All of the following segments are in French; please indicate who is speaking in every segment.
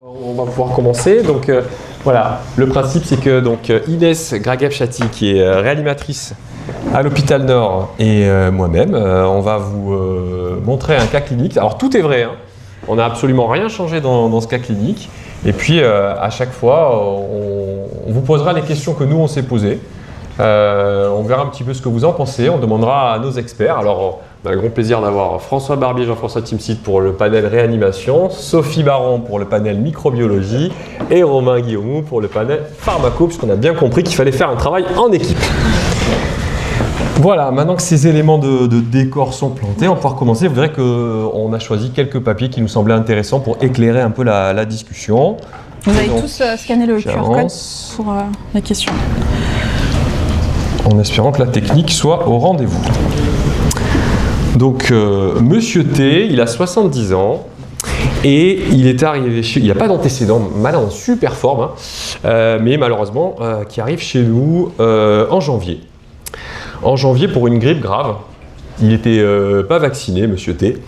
Speaker 1: On va pouvoir commencer. Donc voilà, le principe c'est que donc, Inès Graguev-Chatti, qui est réanimatrice à l'hôpital Nord, et moi-même, on va vous montrer un cas clinique. Alors tout est vrai, hein. On n'a absolument rien changé dans ce cas clinique. Et puis à chaque fois, on vous posera les questions que nous on s'est posées. On verra un petit peu ce que vous en pensez. On demandera à nos experts. Alors, on a un grand plaisir d'avoir François Barbier, Jean-François Timsit pour le panel réanimation, Sophie Baron pour le panel microbiologie et Romain Guillaumou pour le panel pharmaco, puisqu'on a bien compris qu'il fallait faire un travail en équipe. Voilà, maintenant que ces éléments de décor sont plantés, on va pouvoir commencer. Vous verrez qu'on a choisi quelques papiers qui nous semblaient intéressants pour éclairer un peu la discussion.
Speaker 2: Vous avez tous scanné le QR code pour les questions.
Speaker 1: En espérant que la technique soit au rendez-vous. Donc, Monsieur T, il a 70 ans et il est arrivé chez... Il n'a pas d'antécédent, malade en super forme, hein, mais malheureusement, qui arrive chez nous en janvier. En janvier pour une grippe grave. Il n'était pas vacciné, Monsieur T.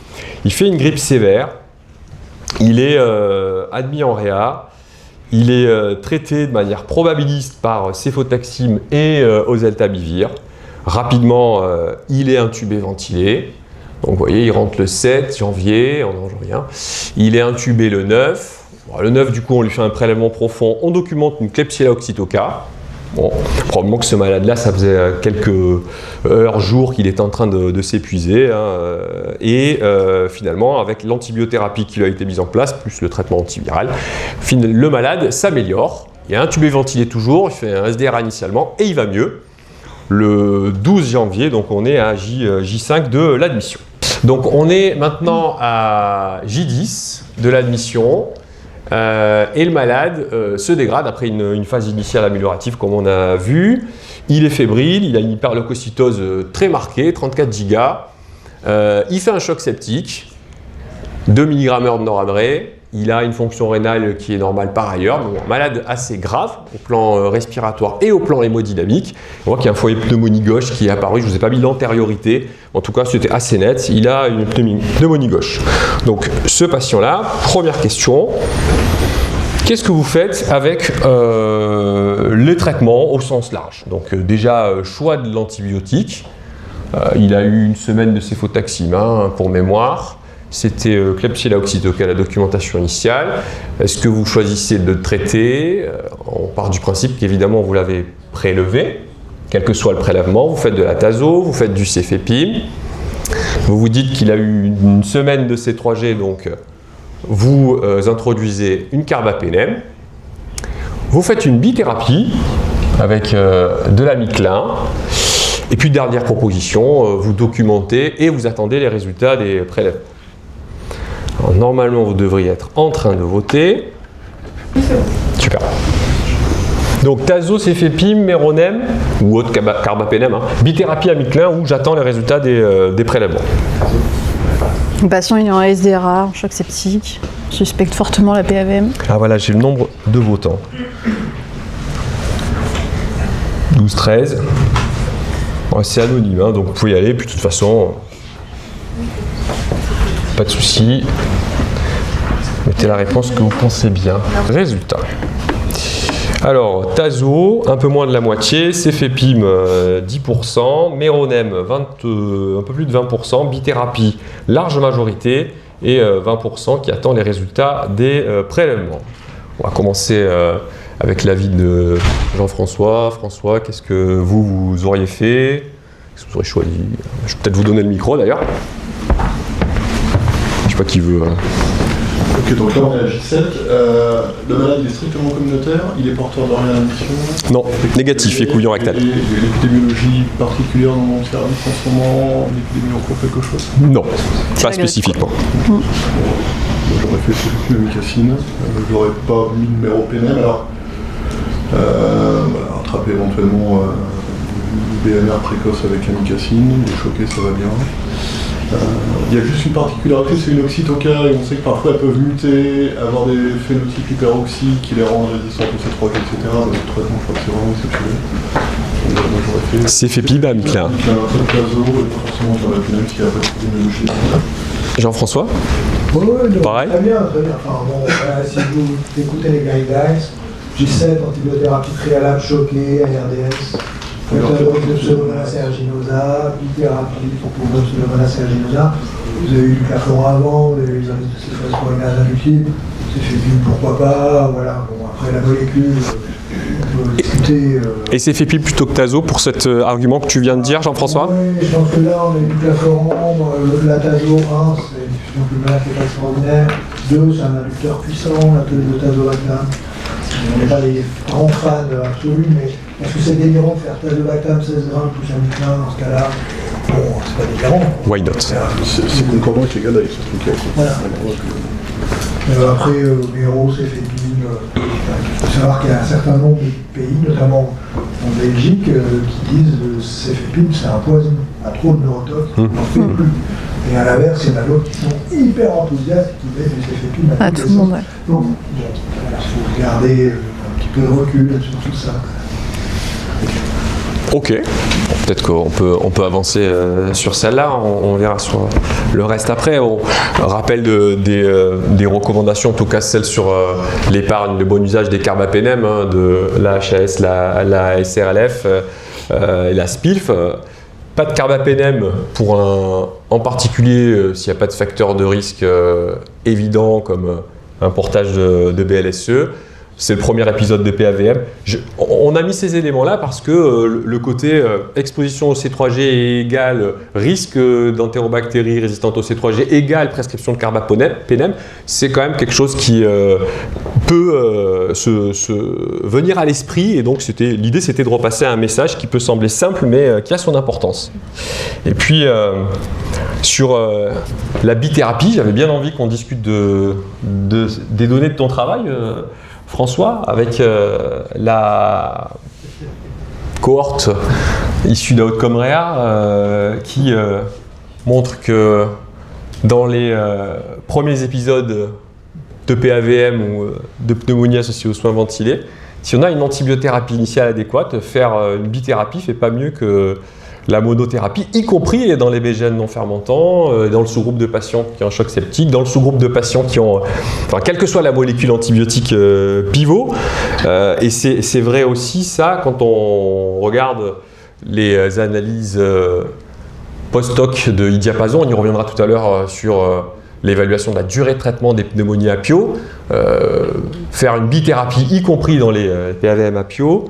Speaker 1: Il fait une grippe sévère. Il est admis en réa. Il est traité de manière probabiliste par céfotaxime et oseltamivir. Rapidement, il est intubé ventilé. Donc vous voyez, il rentre le 7 janvier, non, rien. Il est intubé le 9. Bon, le 9, du coup, on lui fait un prélèvement profond. On documente une Klebsiella oxytoca. Bon, probablement que ce malade-là, ça faisait quelques heures, jours qu'il était en train de s'épuiser. Hein, et finalement, avec l'antibiothérapie qui lui a été mise en place, plus le traitement antiviral, le malade s'améliore. Il est intubé ventilé toujours, il fait un SDRA initialement et il va mieux. Le 12 janvier, donc on est à J5 de l'admission. Donc on est maintenant à J10 de l'admission. Et le malade se dégrade après une phase initiale améliorative comme on a vu. Il est fébrile, il a une hyperleucocytose très marquée, 34 gigas. Il fait un choc septique, 2 mg de noradré. Il a une fonction rénale qui est normale par ailleurs. Donc, malade assez grave au plan respiratoire et au plan hémodynamique. On voit qu'il y a un foyer pneumonie gauche qui est apparu. Je ne vous ai pas mis l'antériorité. En tout cas, c'était assez net. Il a une pneumonie gauche. Donc, ce patient-là, première question. Qu'est-ce que vous faites avec les traitements au sens large? Donc, déjà, choix de l'antibiotique. Il a eu une semaine de céfotaxime, hein, pour mémoire. C'était Klebsiella oxytoca, la documentation initiale. Est-ce que vous choisissez de le traiter? On part du principe qu'évidemment vous l'avez prélevé, quel que soit le prélèvement. Vous faites de la tazo, vous faites du cefepime. Vous vous dites qu'il a eu une semaine de C3G, donc vous introduisez une carbapénem. Vous faites une bithérapie avec de l'amiclin. Et puis dernière proposition, vous documentez et vous attendez les résultats des prélèvements. Alors, normalement, vous devriez être en train de voter. Super. Donc, tazo, cefepime, méronème, ou autre carbapénem, hein. Bithérapie amiclin, où j'attends les résultats des prélèvements.
Speaker 2: Le patient il est en SDRA, en choc septique, suspecte fortement la PAVM.
Speaker 1: Ah voilà, j'ai le nombre de votants. 12, 13. Bon, c'est anonyme, hein, donc vous pouvez y aller, puis de toute façon, pas de souci. Mettez la réponse que vous pensez bien. Résultat. Alors, tazo, un peu moins de la moitié, cefepime 10%, méronème un peu plus de 20%, bithérapie large majorité et 20% qui attend les résultats des prélèvements. On va commencer avec l'avis de Jean-François. François, qu'est-ce que vous auriez fait? Qu'est-ce que vous auriez choisi? Je vais peut-être vous donner le micro d'ailleurs. Je sais pas qui veut.
Speaker 3: Ok, donc là on est à J7. Le malade est strictement communautaire, il est porteur de réanimation.
Speaker 1: Non, négatif, écouillon rectal.
Speaker 3: Il y a une épidémiologie particulière dans mon service en ce moment, l'épidémiologie pour quelque chose?
Speaker 1: Non, pas spécifiquement.
Speaker 3: J'aurais fait amicacine, je n'aurais pas mis de méropénem. Alors, voilà, attraper éventuellement BMR précoce avec amicacine, les choquer ça va bien. Il y a juste une particularité, c'est une oxytoca et on sait que parfois elles peuvent muter, avoir des phénotypes hyperoxy qui les rendent résistantes au C3, etc. Donc le traitement, je crois que c'est vraiment exceptionnel. Donc, moi j'aurais fait.
Speaker 1: Cefepime, amiclin.
Speaker 3: Amiclin, tazo, et pas forcément sur la pénale qui a pas d'épidémiologie.
Speaker 1: Jean-François?
Speaker 4: Oui,
Speaker 1: Pareil.
Speaker 4: Très bien. Enfin, bon, voilà, si vous écoutez les guidelines, G7, antibiothérapie préalable choquée, ARDS, Pseudomonas aeruginosa, bithérapie pour Pseudomonas aeruginosa. Vous avez eu du Claflora avant, vous avez eu les indices de céphalosporinase inductible, c'est fait bien, pourquoi pas, voilà. Bon, après la molécule, on peut discuter.
Speaker 1: Et c'est Fépine plutôt que Tazo pour cet argument que tu viens de dire, Jean-François?
Speaker 4: Oui, je pense que là, on a eu du Clafloran, la Tazo 1, c'est une diffusion pulmonaire qui est pas extraordinaire. 2, c'est un inducteur puissant, le Tazobactam. On n'est pas des grands fans absolus, mais est-ce que c'est délirant de faire Tazobactam 16 grammes plus un Nuclin dans ce cas-là? Bon, c'est pas délirant.
Speaker 1: Why not?
Speaker 3: C'est concordant avec les gars avec ce truc-là.
Speaker 4: Voilà. Après, Méro, Céphépine, il faut savoir qu'il y a un certain nombre de pays, notamment en Belgique, qui disent que Céphépine, c'est un poison. À trop de neurotox, on n'en fait plus. Et à l'inverse, il y en a d'autres qui sont hyper enthousiastes, qui mettent du Céphépine à
Speaker 2: tout le monde, ouais.
Speaker 4: Donc, il faut garder un petit peu de recul sur tout ça.
Speaker 1: Ok, peut-être qu'on peut avancer sur celle-là, on verra sur le reste après. On rappelle des recommandations, en tout cas celles sur l'épargne, le bon usage des carbapénèmes, de la HAS, la SRLF et la SPILF. Pas de carbapénème en particulier s'il n'y a pas de facteur de risque évident comme un portage de BLSE. C'est le premier épisode de PAVM. On a mis ces éléments-là parce que le côté exposition au C3G égale risque d'entérobactéries résistantes au C3G égale prescription de carbapénème, c'est quand même quelque chose qui peut se venir à l'esprit. Et donc l'idée c'était de repasser un message qui peut sembler simple mais qui a son importance. Et puis sur la bithérapie, j'avais bien envie qu'on discute des données de ton travail. François, avec la cohorte issue d'Outcome Rare qui montre que dans les premiers épisodes de PAVM ou de pneumonie associée aux soins ventilés, si on a une antibiothérapie initiale adéquate, faire une bithérapie ne fait pas mieux que la monothérapie, y compris dans les BGN non fermentants, dans le sous-groupe de patients qui ont un choc septique, dans le sous-groupe de patients qui ont, enfin, quelle que soit la molécule antibiotique pivot. Et c'est vrai aussi ça quand on regarde les analyses post-hoc de idiapazon. On y reviendra tout à l'heure sur l'évaluation de la durée de traitement des pneumonies apio. Faire une bithérapie, y compris dans les PAVM apio,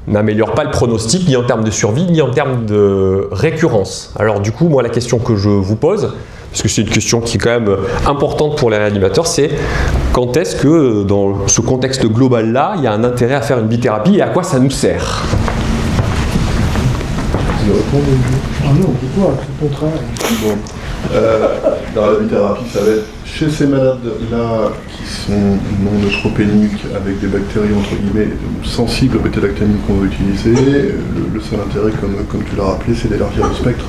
Speaker 1: n'améliore pas le pronostic, ni en termes de survie, ni en termes de récurrence. Alors du coup, moi, la question que je vous pose, parce que c'est une question qui est quand même importante pour les réanimateurs, c'est quand est-ce que, dans ce contexte global-là, il y a un intérêt à faire une bithérapie et à quoi ça nous sert?
Speaker 4: Ah non, pourquoi? C'est ton travail.
Speaker 3: Bon. Dans la bithérapie, ça va être chez ces malades-là qui sont non neutropéniques avec des bactéries entre guillemets sensibles aux bêta-lactamines qu'on veut utiliser. Le seul intérêt, comme tu l'as rappelé, c'est d'élargir le spectre.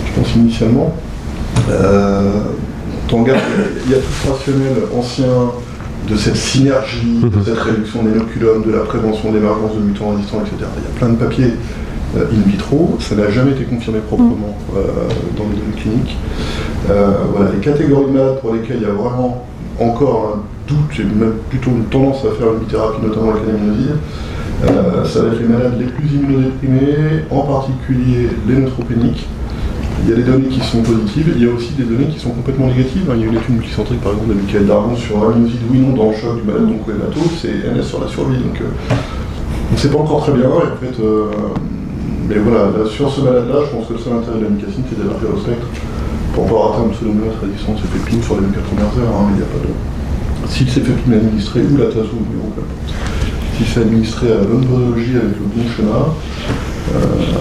Speaker 3: Je pense initialement. Il y a tout ce rationnel ancien de cette synergie, de cette réduction des inoculums, de la prévention d'émergence de mutants résistants, etc. Il y a plein de papiers in vitro, ça n'a jamais été confirmé proprement dans les données cliniques. Voilà, les catégories de malades pour lesquelles il y a vraiment encore un doute, et même plutôt une tendance à faire une bithérapie, notamment avec l'aminosidine, ça va être les malades les plus immunodéprimés, en particulier les neutropéniques. Il y a des données qui sont positives, il y a aussi des données qui sont complètement négatives. Il y a une étude multicentrique par exemple de Michael Dargon sur l'aminosidine oui non dans le choc du malade oncohématose, c'est NS sur la survie, donc on ne sait pas encore très bien, et en fait, mais voilà, là, sur ce malade-là, je pense que le seul intérêt de l'amicacine, c'est d'élargir le spectre pour pouvoir atteindre une pseudomonas résistante céphépine sur les 24 premières heures, mais il n'y a pas de... Si le céphépine est administré, ou la tazo, peu importe. Si c'est administré à la bonne posologie avec le bon schéma,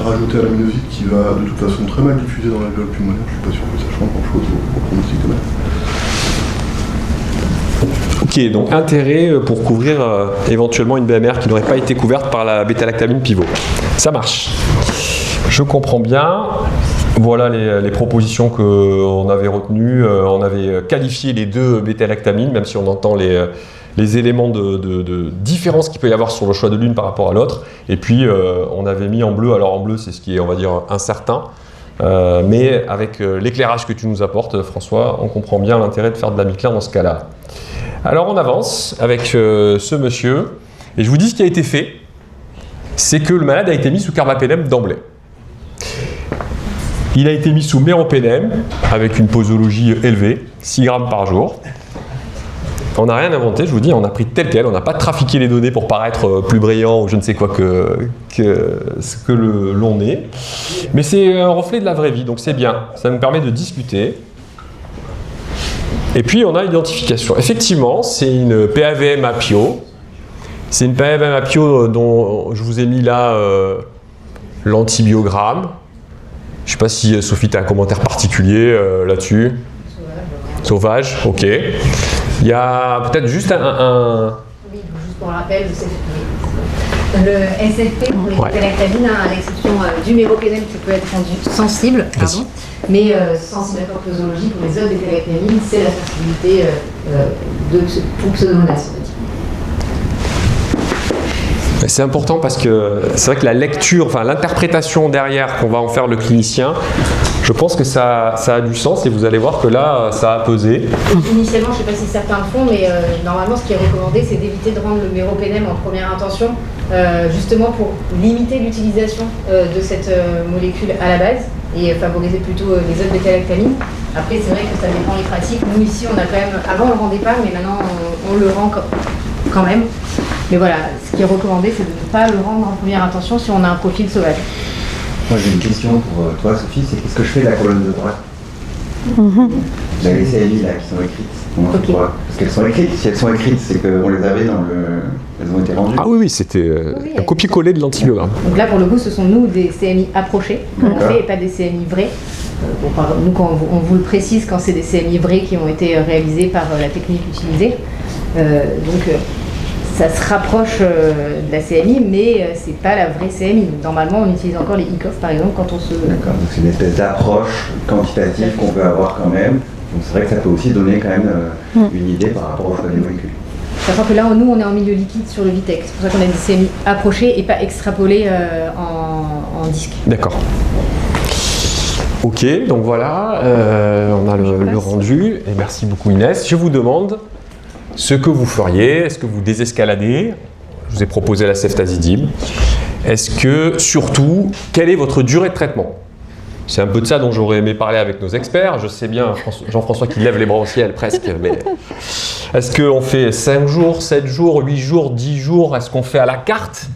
Speaker 3: rajouter à l'aminoside qui va de toute façon très mal diffuser dans l'alvéole pulmonaire, je ne suis pas sûr que ça change grand-chose au pronostic de même.
Speaker 1: Ok, donc intérêt pour couvrir éventuellement une BMR qui n'aurait pas été couverte par la bêta-lactamine pivot. Ça marche. Je comprends bien. Voilà les propositions qu'on avait retenues. On avait qualifié les deux bêta-lactamines, même si on entend les éléments de différence qu'il peut y avoir sur le choix de l'une par rapport à l'autre. Et puis on avait mis en bleu, alors en bleu c'est ce qui est on va dire incertain, Mais avec l'éclairage que tu nous apportes, François, on comprend bien l'intérêt de faire de la mi-claire dans ce cas-là. Alors on avance avec ce monsieur, et je vous dis ce qui a été fait, c'est que le malade a été mis sous carbapénem d'emblée. Il a été mis sous méropenem avec une posologie élevée, 6 grammes par jour. On n'a rien inventé, je vous dis, on a pris tel quel, on n'a pas trafiqué les données pour paraître plus brillant ou je ne sais quoi que ce que l'on est. Mais c'est un reflet de la vraie vie, donc c'est bien, ça nous permet de discuter. Et puis on a l'identification. Effectivement, c'est une PAVM APIO. C'est une PAVM APIO dont je vous ai mis là l'antibiogramme. Je ne sais pas si Sophie, tu as un commentaire particulier là-dessus. Sauvage, ok. Il y a peut-être juste un...
Speaker 5: Oui, juste pour rappel, le SFP pour les bêta-lactamines, à l'exception du méropenem qui peut être rendu sensible, pardon, mais sensible à forte posologie pour les autres bêta-lactamines, c'est la sensibilité pour Pseudomonas.
Speaker 1: C'est important parce que c'est vrai que la lecture, enfin l'interprétation derrière qu'on va en faire le clinicien, je pense que ça a du sens et vous allez voir que là, ça a pesé.
Speaker 5: Initialement, je ne sais pas si certains le font, mais normalement, ce qui est recommandé, c'est d'éviter de rendre le méropenem en première intention, justement pour limiter l'utilisation de cette molécule à la base et favoriser plutôt les autres bêta-lactamines. Après, c'est vrai que ça dépend des pratiques. Nous, ici, on a quand même, avant, on ne le rendait pas, mais maintenant, on le rend quand même. Mais voilà, ce qui est recommandé, c'est de ne pas le rendre en première intention si on a un profil sauvage.
Speaker 6: Moi j'ai une question pour toi Sophie, c'est qu'est-ce que je fais de la colonne de droite? Les CMI là qui sont écrites, comment je pourrais... Parce qu'elles sont écrites, si elles sont écrites, c'est qu'on les avait dans le... Elles ont été rendues.
Speaker 1: Ah oui, c'était un copier-coller de l'antibiogramme.
Speaker 5: Donc là pour le coup, ce sont nous des CMI approchés qu'on fait et pas des CMI vrais. Nous quand on vous le précise, quand c'est des CMI vrais qui ont été réalisés par la technique utilisée, ça se rapproche de la CMI, mais c'est pas la vraie CMI. Normalement, on utilise encore les ICOF, par exemple, quand on se...
Speaker 6: D'accord, donc c'est une espèce d'approche quantitative qu'on peut avoir quand même. Donc c'est vrai que ça peut aussi donner quand même une idée par rapport au choix des molécules.
Speaker 5: Sachant que là, nous, on est en milieu liquide sur le Vitex. C'est pour ça qu'on a des CMI approchés et pas extrapolés en disque.
Speaker 1: D'accord. Ok, donc voilà, on a le rendu. Et merci beaucoup Inès. Je vous demande ce que vous feriez. Est-ce que vous désescaladez? Je vous ai proposé la ceftazidime. Est-ce que, surtout, quelle est votre durée de traitement? C'est un peu de ça dont j'aurais aimé parler avec nos experts. Je sais bien, Jean-François qui lève les bras au ciel presque, mais est-ce qu'on fait 5 jours, 7 jours, 8 jours, 10 jours? Est-ce qu'on fait à la carte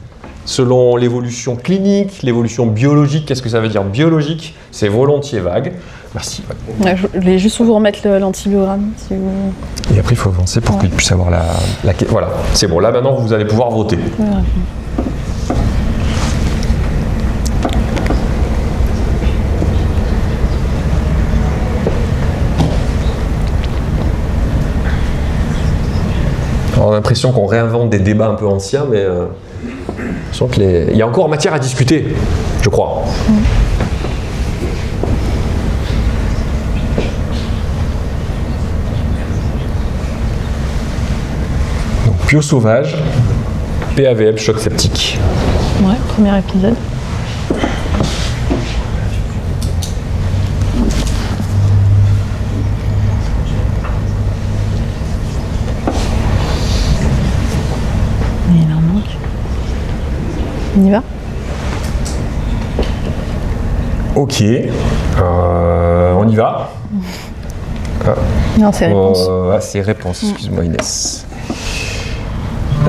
Speaker 1: selon l'évolution clinique, l'évolution biologique? Qu'est-ce que ça veut dire biologique? C'est volontiers vague. Merci.
Speaker 2: Ouais, je voulais juste vous remettre l'antibiogramme. Si vous...
Speaker 1: Et après, il faut avancer pour qu'il puisse avoir la... Voilà, c'est bon. Là, maintenant, vous allez pouvoir voter.
Speaker 2: Ouais.
Speaker 1: On a l'impression qu'on réinvente des débats un peu anciens, mais je sens qu'il y a encore matière à discuter, je crois. Donc, Pio sauvage, PAVM, choc septique.
Speaker 2: Ouais, premier épisode. Il en manque. On y va?
Speaker 1: Ok, on y va.
Speaker 2: Non, c'est réponse.
Speaker 1: C'est réponse, excuse-moi Inès.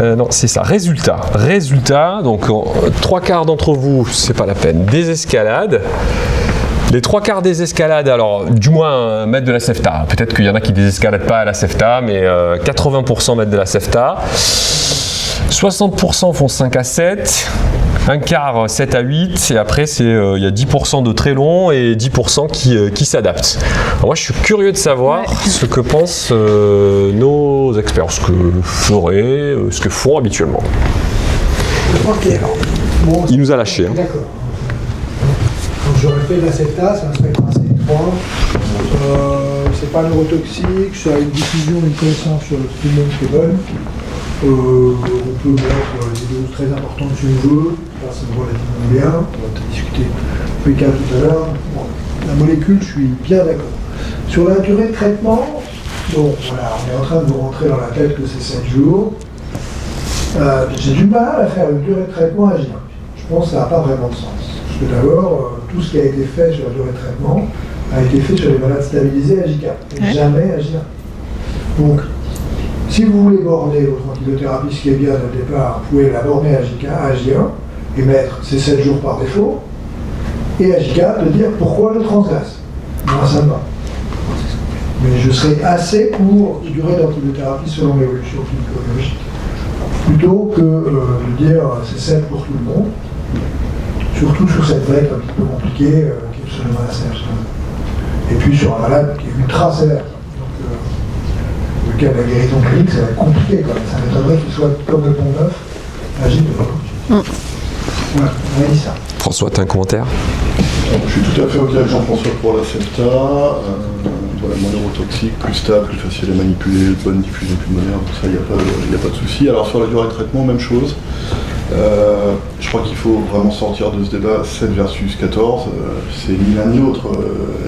Speaker 1: Non, c'est ça, résultat, donc 3/4 d'entre vous, c'est pas la peine, désescalade. Les 3/4 des escalades, alors du moins mettre de la cefta. Peut-être qu'il y en a qui désescaladent pas à la cefta, mais 80% mettent de la cefta. 60% font 5 à 7, un quart 7 à 8, et après il y a 10% de très long et 10% qui s'adaptent. Moi je suis curieux de savoir ce que pensent nos experts, ce que feraient, ce que font habituellement.
Speaker 4: Ok. Bon,
Speaker 1: Il nous a lâchés. Hein.
Speaker 4: D'accord. Donc j'aurais fait de la CETA, c'est un spectre assez étroit. C'est pas neurotoxique, ça a une diffusion, une connaissance sur tout le monde qui est bonne. On peut mettre des doses très importantes si on veut, ça me relativement bien, on va peut-être discuter PK tout à l'heure. Bon. la molécule, je suis bien d'accord. Sur la durée de traitement, bon, voilà, on est en train de vous rentrer dans la tête que c'est 7 jours. J'ai du mal à faire une durée de traitement à J1. Je pense que ça n'a pas vraiment de sens. Parce que d'abord, tout ce qui a été fait sur la durée de traitement a été fait sur les malades stabilisés à J4, et jamais à J1. Donc, si vous voulez borner votre antibiothérapie, ce qui est bien dès le départ, vous pouvez la borner à J1 et mettre ces 7 jours par défaut, et à J4 de dire pourquoi je transgresse. Moi, ça me va. Mais je serais assez pour une durée d'antibiothérapie selon l'évolution physiologique, plutôt que de dire c'est 7 pour tout le monde, surtout sur cette vague un petit peu compliquée qui est sur le malade. Et puis sur un malade qui est ultra sévère. Donc, le cas de la guérison clinique, ça va être compliqué quand même. Ça m'étonnerait qu'il soit comme le pont neuf à J2. Voilà, on a dit ça.
Speaker 1: François, tu as un commentaire?
Speaker 3: Je suis tout à fait OK avec Jean-François pour la Septa. Voilà, moins neurotoxique, plus stable, plus facile à manipuler, bonne diffusion pulmonaire, donc ça, il n'y a pas de souci. Alors sur la durée de traitement, même chose. Je crois qu'il faut vraiment sortir de ce débat 7 versus 14. C'est ni l'un ni l'autre.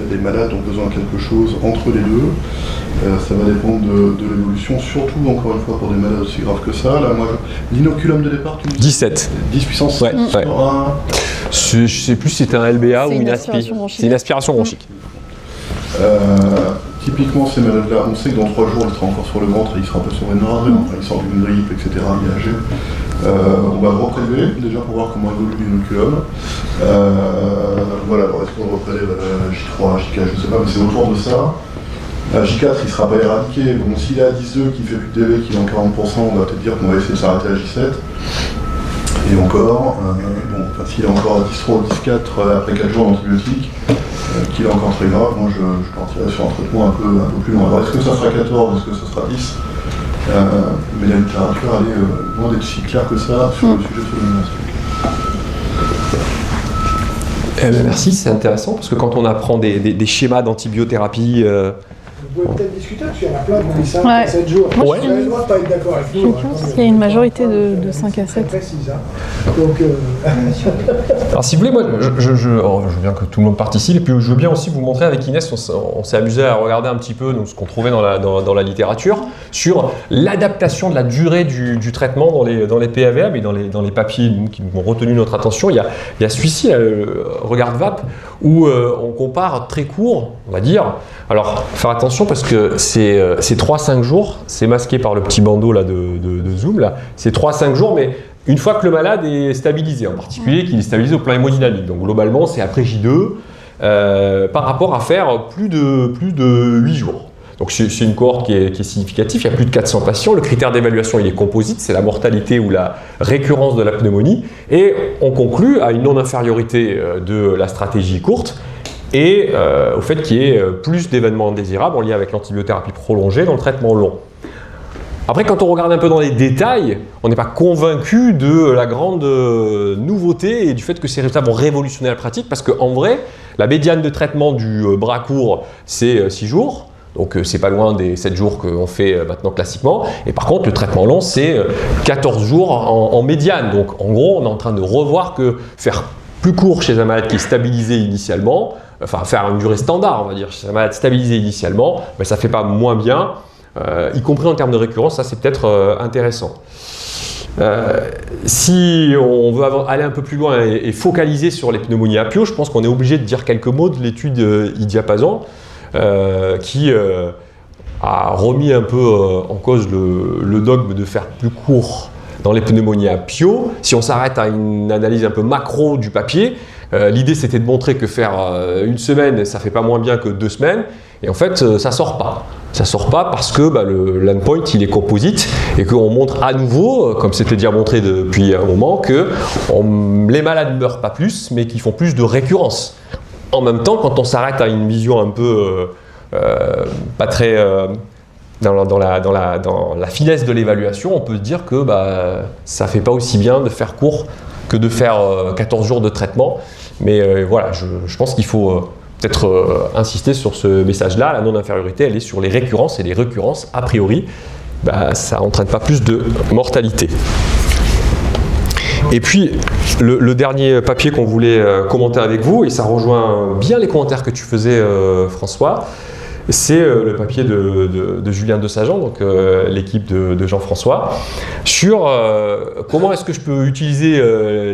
Speaker 3: Les malades ont besoin de quelque chose entre les deux. Ça va dépendre de l'évolution, surtout encore une fois pour des malades aussi graves que ça. Là, moi, l'inoculum de départ, tu me dis
Speaker 1: 17.
Speaker 3: 10 puissance
Speaker 1: Ouais,
Speaker 3: 6
Speaker 1: ouais.
Speaker 3: sur un.
Speaker 1: Je sais plus si c'était un LBA ou
Speaker 2: C'est
Speaker 1: une
Speaker 2: une
Speaker 1: aspi.
Speaker 2: aspiration bronchique.
Speaker 1: C'est une aspiration bronchique.
Speaker 3: Typiquement, ces malades-là, on sait que dans 3 jours, il sera encore sur le ventre et il sera pas sur une nausée, enfin, il sort d'une grippe, etc. IAG. On va le reprélever déjà pour voir comment évolue l'inoculum. Voilà, alors est-ce qu'on le reprélève à J3, J4, je sais pas, mais c'est autour de ça. À J4, il ne sera pas éradiqué. Bon, s'il est à 10,2, qu'il fait plus de DV, qu'il est en 40%, on va peut-être dire qu'on va essayer de s'arrêter à J7. Et encore, s'il est encore à 10,3 ou 10,4 après 4 jours d'antibiotiques, qu'il est encore très grave, moi je partirais sur un traitement un peu plus long. Alors est-ce que ça sera 14, est-ce que ça sera 10 mais la littérature, elle est loin d'être si claire que ça sur le sujet de ce
Speaker 1: Merci, c'est intéressant parce que quand on apprend des schémas d'antibiothérapie,
Speaker 4: Vous pouvez peut-être discuter, parce qu'il y en a plein qui disent ça,
Speaker 2: Ouais.
Speaker 4: 7 jours.
Speaker 1: Ouais.
Speaker 4: Vous avez le droit de pas être d'accord avec nous.
Speaker 2: Je pense qu'il y a une majorité de 5 à 7.
Speaker 4: Précise, hein. Donc,
Speaker 1: alors si vous voulez, moi je veux bien que tout le monde participe et puis je veux bien aussi vous montrer avec Inès, on s'est amusé à regarder un petit peu donc, ce qu'on trouvait dans la littérature sur l'adaptation de la durée du traitement dans les PAVA, mais dans les papiers qui ont retenu notre attention. Il y a celui-ci, Regarde VAP, où on compare très court, on va dire. Alors, faire attention parce que c'est 3-5 jours, c'est masqué par le petit bandeau là, de Zoom, là. C'est 3-5 jours, mais une fois que le malade est stabilisé, en particulier qu'il est stabilisé au plan hémodynamique. Donc globalement, c'est après J2, par rapport à faire plus de 8 jours. Donc c'est une cohorte qui est significative, il y a plus de 400 patients. Le critère d'évaluation, il est composite, c'est la mortalité ou la récurrence de la pneumonie. Et on conclut à une non-infériorité de la stratégie courte et au fait qu'il y ait plus d'événements indésirables en lien avec l'antibiothérapie prolongée dans le traitement long. Après, quand on regarde un peu dans les détails, on n'est pas convaincu de la grande nouveauté et du fait que ces résultats vont révolutionner la pratique parce qu'en vrai, la médiane de traitement du bras court, c'est 6 jours. Donc c'est pas loin des 7 jours qu'on fait maintenant classiquement. Et par contre, le traitement long, c'est 14 jours en médiane. Donc en gros, on est en train de revoir que faire plus court chez un malade qui est stabilisé initialement, enfin faire une durée standard, on va dire, chez un malade stabilisé initialement, ben, ça ne fait pas moins bien, y compris en termes de récurrence, ça c'est peut-être intéressant. Si on veut aller un peu plus loin et focaliser sur les pneumonies à pio, je pense qu'on est obligé de dire quelques mots de l'étude idiapasant, qui a remis un peu en cause le dogme de faire plus court dans les pneumonies à pio. Si on s'arrête à une analyse un peu macro du papier, l'idée c'était de montrer que faire une semaine, ça fait pas moins bien que 2 semaines. Et en fait, ça sort pas. Ça sort pas parce que l'endpoint il est composite et qu'on montre à nouveau, comme c'était déjà montré depuis un moment, que les malades ne meurent pas plus, mais qu'ils font plus de récurrence. En même temps, quand on s'arrête à une vision un peu pas très dans la finesse de l'évaluation, on peut se dire que ça fait pas aussi bien de faire court que de faire 14 jours de traitement. Mais voilà, je pense qu'il faut peut-être insister sur ce message-là. La non-infériorité, elle est sur les récurrences, et les récurrences, a priori, ça n'entraîne pas plus de mortalité. Et puis, le dernier papier qu'on voulait commenter avec vous, et ça rejoint bien les commentaires que tu faisais, François, c'est le papier de Julien Desajan, donc l'équipe de Jean-François, sur comment est-ce que je peux utiliser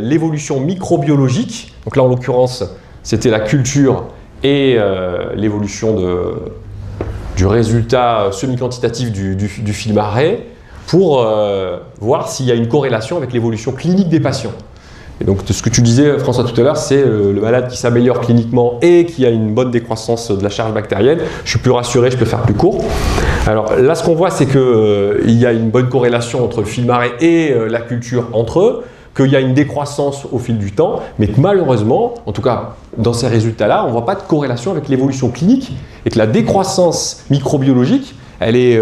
Speaker 1: l'évolution microbiologique. Donc là, en l'occurrence, c'était la culture et l'évolution du résultat semi-quantitatif du film arrêt pour voir s'il y a une corrélation avec l'évolution clinique des patients. Et donc, ce que tu disais, François, tout à l'heure, c'est le malade qui s'améliore cliniquement et qui a une bonne décroissance de la charge bactérienne. Je suis plus rassuré, je peux faire plus court. Alors là, ce qu'on voit, c'est qu'il y a une bonne corrélation entre le film arrêt et la culture entre eux, qu'il y a une décroissance au fil du temps, mais que malheureusement, en tout cas dans ces résultats-là, on ne voit pas de corrélation avec l'évolution clinique et que la décroissance microbiologique, elle est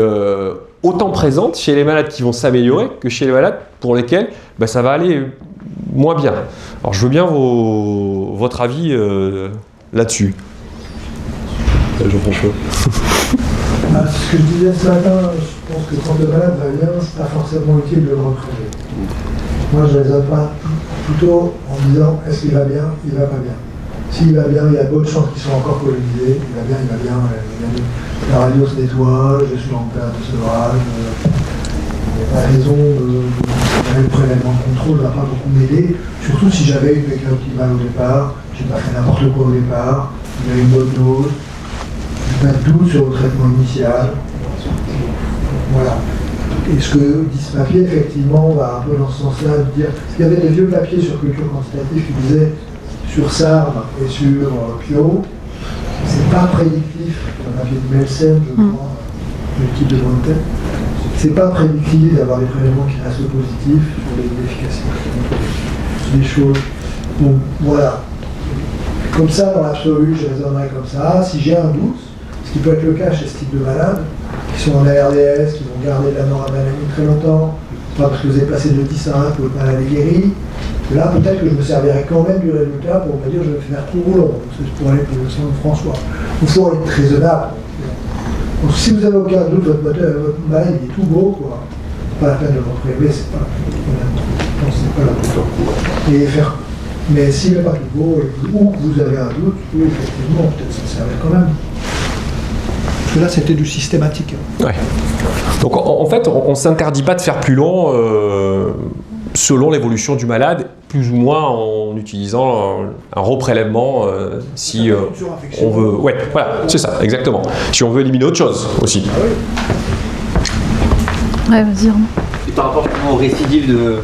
Speaker 1: autant présente chez les malades qui vont s'améliorer que chez les malades pour lesquels ça va aller moins bien. Alors je veux bien votre avis là-dessus.
Speaker 3: Jean-François.
Speaker 4: Ce que je disais ce matin, je pense que quand le malade va bien, c'est pas forcément utile de le retrouver. Moi, je raisonne pas plutôt en disant est-ce qu'il va bien, il va pas bien. S'il va bien, il y a de bonnes chances qu'il soit encore colonisé. Il va bien, la radio se nettoie, je suis en période de sevrage. Il n'y a pas raison le prélèvement de contrôle ne va pas beaucoup m'aider. Surtout si j'avais une vécu optimale au départ, je n'ai pas fait n'importe quoi au départ, il y a une bonne dose, je n'ai pas de doute sur le traitement initial. Voilà. Et ce que dit ce papier, effectivement, va un peu dans ce sens-là, de dire. Il y avait des vieux papiers sur culture quantitative qui disaient sur SARM et sur Pio, c'est pas prédictif, un papier de Melsen, je crois, l'équipe de Montel, c'est pas prédictif d'avoir des prélèvements qui restent positifs sur l'efficacité. C'est des choses. Donc voilà. Comme ça, dans l'absolu, je raisonnerais comme ça. Si j'ai un doute, ce qui peut être le cas chez ce type de malades, qui sont en ARDS, qui vont garder de la noradrénaline très longtemps, pas parce que vous avez passé de 10 à 1 que votre malade est guéri, là peut-être que je me servirai quand même du résultat pour me dire je vais faire tout roulant, parce que je pourrais aller pour le sang de François. Il faut être raisonnable. Donc si vous n'avez aucun doute, votre malade il est tout beau, quoi. Pas la peine de le relever, c'est pas la peine. Et faire. Mais s'il n'est pas tout beau, ou que vous avez un doute, oui, effectivement, peut-être ça servait quand même. Parce que là, c'était du systématique.
Speaker 1: Ouais. Donc en fait, on ne s'interdit pas de faire plus long selon l'évolution du malade, plus ou moins en utilisant un reprélèvement si on veut. Ouais, voilà, c'est ça, exactement. Si on veut éliminer autre chose aussi.
Speaker 4: Ah oui.
Speaker 2: Ouais, vas-y, Arnaud.
Speaker 7: Et par rapport aux récidives de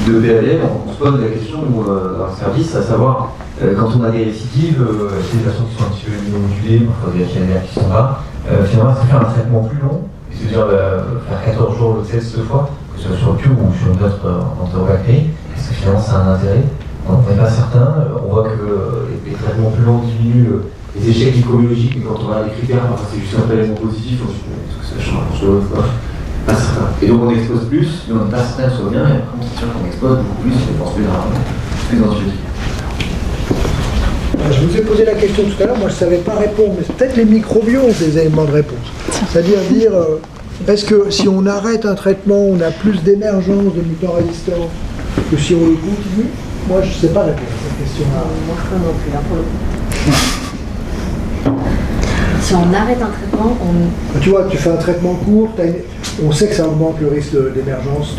Speaker 7: BLM, on se pose la question dans le service, à savoir, quand on a des récidives, c'est des patients qui sont un petit peu immunomodulés, parfois des FNR qui sont là, finalement, est-ce que faire un traitement plus long, c'est-à-dire faire 14 jours le test deux fois, que ce soit sur le cube ou sur une autre entérobactérie, est-ce que finalement ça a un intérêt? On n'est pas certain, on voit que les traitements plus longs diminuent les échecs microbiologiques, mais quand on a des critères, c'est juste un prélèvement positif, est-ce que ça change quoi? Pas certain. Et donc on expose plus, mais on n'est pas certain que ce soit bien, et après on s'assure qu'on expose beaucoup plus, et on pense plus d'antibiotiques.
Speaker 4: Je vous ai posé la question tout à l'heure, moi je ne savais pas répondre, mais peut-être les microbios ont des éléments de réponse. C'est-à-dire est-ce que si on arrête un traitement, on a plus d'émergence de mutants résistants que si on le continue? Moi je ne sais pas répondre à cette question-là.
Speaker 5: Moi je ne non plus, là pour le coup. Si on arrête un traitement,
Speaker 4: Tu vois, tu fais un traitement court, on sait que ça augmente le risque d'émergence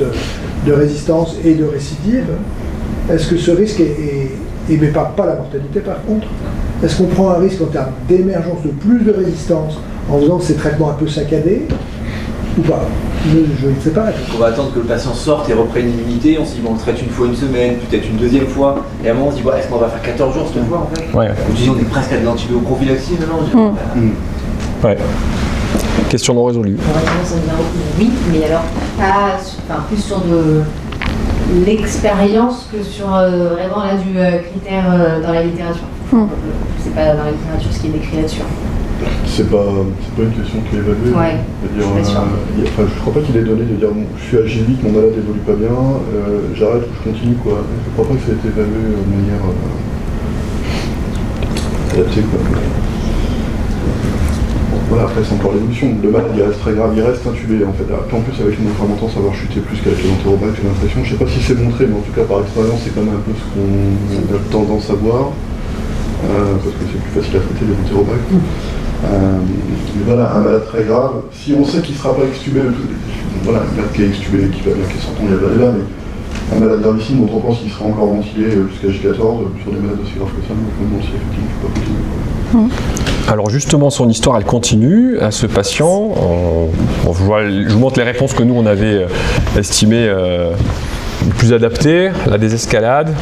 Speaker 4: de résistance et de récidive. Est-ce que ce risque mais pas la mortalité par contre, est-ce qu'on prend un risque en termes d'émergence de plus de résistance en faisant ces traitements un peu saccadés ou pas? Je ne sais pas.
Speaker 7: On va attendre que le patient sorte et reprenne une immunité, on se dit bon, on le traite une fois une semaine, peut-être une deuxième fois, et à un moment on se dit est-ce qu'on va faire 14 jours cette fois en fait?
Speaker 1: Ouais.
Speaker 7: On se dit on est presque à de l'antibioprophylaxie maintenant.
Speaker 1: Ouais. Question non résolue.
Speaker 5: la réponse est bien oui, mais alors plus sur de l'expérience que sur vraiment là du critère dans la littérature. C'est pas dans la littérature ce qui est décrit là-dessus.
Speaker 3: C'est pas une question qui est évaluée.
Speaker 5: Ouais,
Speaker 3: je crois pas qu'il ait donné de dire je suis à G8, mon malade évolue pas bien, j'arrête ou je continue quoi. Je crois pas que ça ait été évalué de manière adaptée quoi. Voilà, après c'est encore l'évolution. Le malade il reste très grave, il reste intubé en fait. En plus avec une inframontance avoir chuté plus qu'avec l'entérobac, j'ai l'impression. Je sais pas si c'est montré, mais en tout cas par expérience c'est quand même un peu ce qu'on a tendance à voir. Parce que c'est plus facile à traiter les entérobacs. Mais voilà, un malade très grave, si on sait qu'il ne sera pas extubé, voilà, un malade qui est extubé, qui est sortant, il y a là, mais un malade gravissime dont on pense qu'il sera encore ventilé jusqu'à J14, sur des malades aussi graves que ça, donc bon, si effectivement, je ne peux pas continuer.
Speaker 1: Alors justement, son histoire, elle continue à ce patient. Je vous montre les réponses que nous, on avait estimées plus adaptées, la désescalade.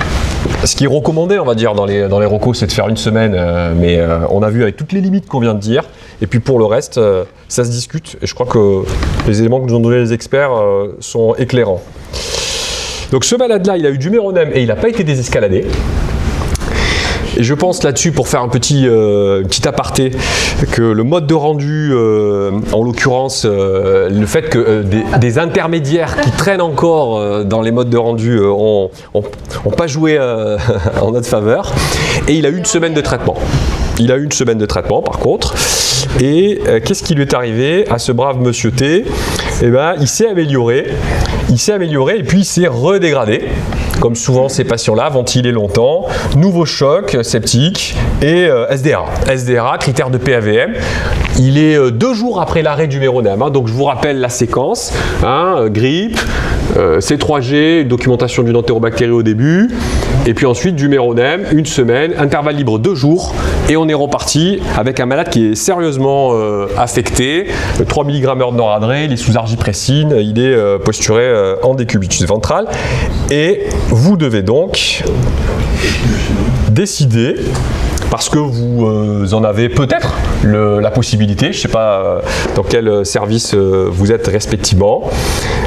Speaker 1: Ce qui est recommandé, on va dire, dans les recos, c'est de faire une semaine, mais on a vu avec toutes les limites qu'on vient de dire. Et puis pour le reste, ça se discute. Et je crois que les éléments que nous ont donnés les experts sont éclairants. Donc ce malade-là, il a eu du méronème et il n'a pas été désescaladé. Et je pense là-dessus, pour faire un petit aparté, que le mode de rendu, en l'occurrence, le fait que des intermédiaires qui traînent encore dans les modes de rendu ont pas joué en notre faveur. Et il a eu une semaine de traitement. Il a eu une semaine de traitement, par contre. Et qu'est-ce qui lui est arrivé à ce brave monsieur T? Eh ben, il s'est amélioré et puis il s'est redégradé. Comme souvent ces patients-là, ventilés longtemps, nouveau choc septique et SDRA. SDRA, critère de PAVM. Il est 2 jours après l'arrêt du méronème. Donc je vous rappelle la séquence. Grippe, C3G, documentation d'une entérobactérie au début. Et puis ensuite du méronème, 1 semaine, intervalle libre 2 jours. Et on est reparti avec un malade qui est sérieusement affecté. 3 mg de noradré, il est sous argipressine, il est posturé en décubitus ventral. Et vous devez donc décider, parce que vous en avez peut-être la possibilité, je ne sais pas dans quel service vous êtes respectivement.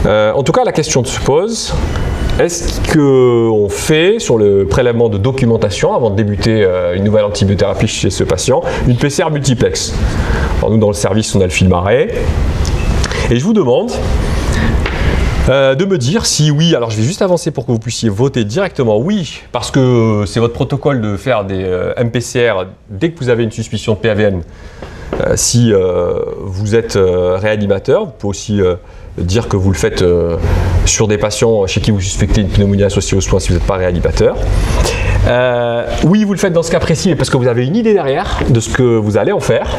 Speaker 1: En tout cas, la question se pose. Est-ce qu'on fait, sur le prélèvement de documentation, avant de débuter une nouvelle antibiothérapie chez ce patient, une PCR multiplex? Alors nous, dans le service, on a le film arrêt. Et je vous demande de me dire si oui, alors je vais juste avancer pour que vous puissiez voter directement oui, parce que c'est votre protocole de faire des MPCR dès que vous avez une suspicion de PAVN. Si vous êtes réanimateur, vous pouvez aussi dire que vous le faites sur des patients chez qui vous suspectez une pneumonie associée aux soins si vous n'êtes pas réanimateur. Oui, vous le faites dans ce cas précis, mais parce que vous avez une idée derrière de ce que vous allez en faire.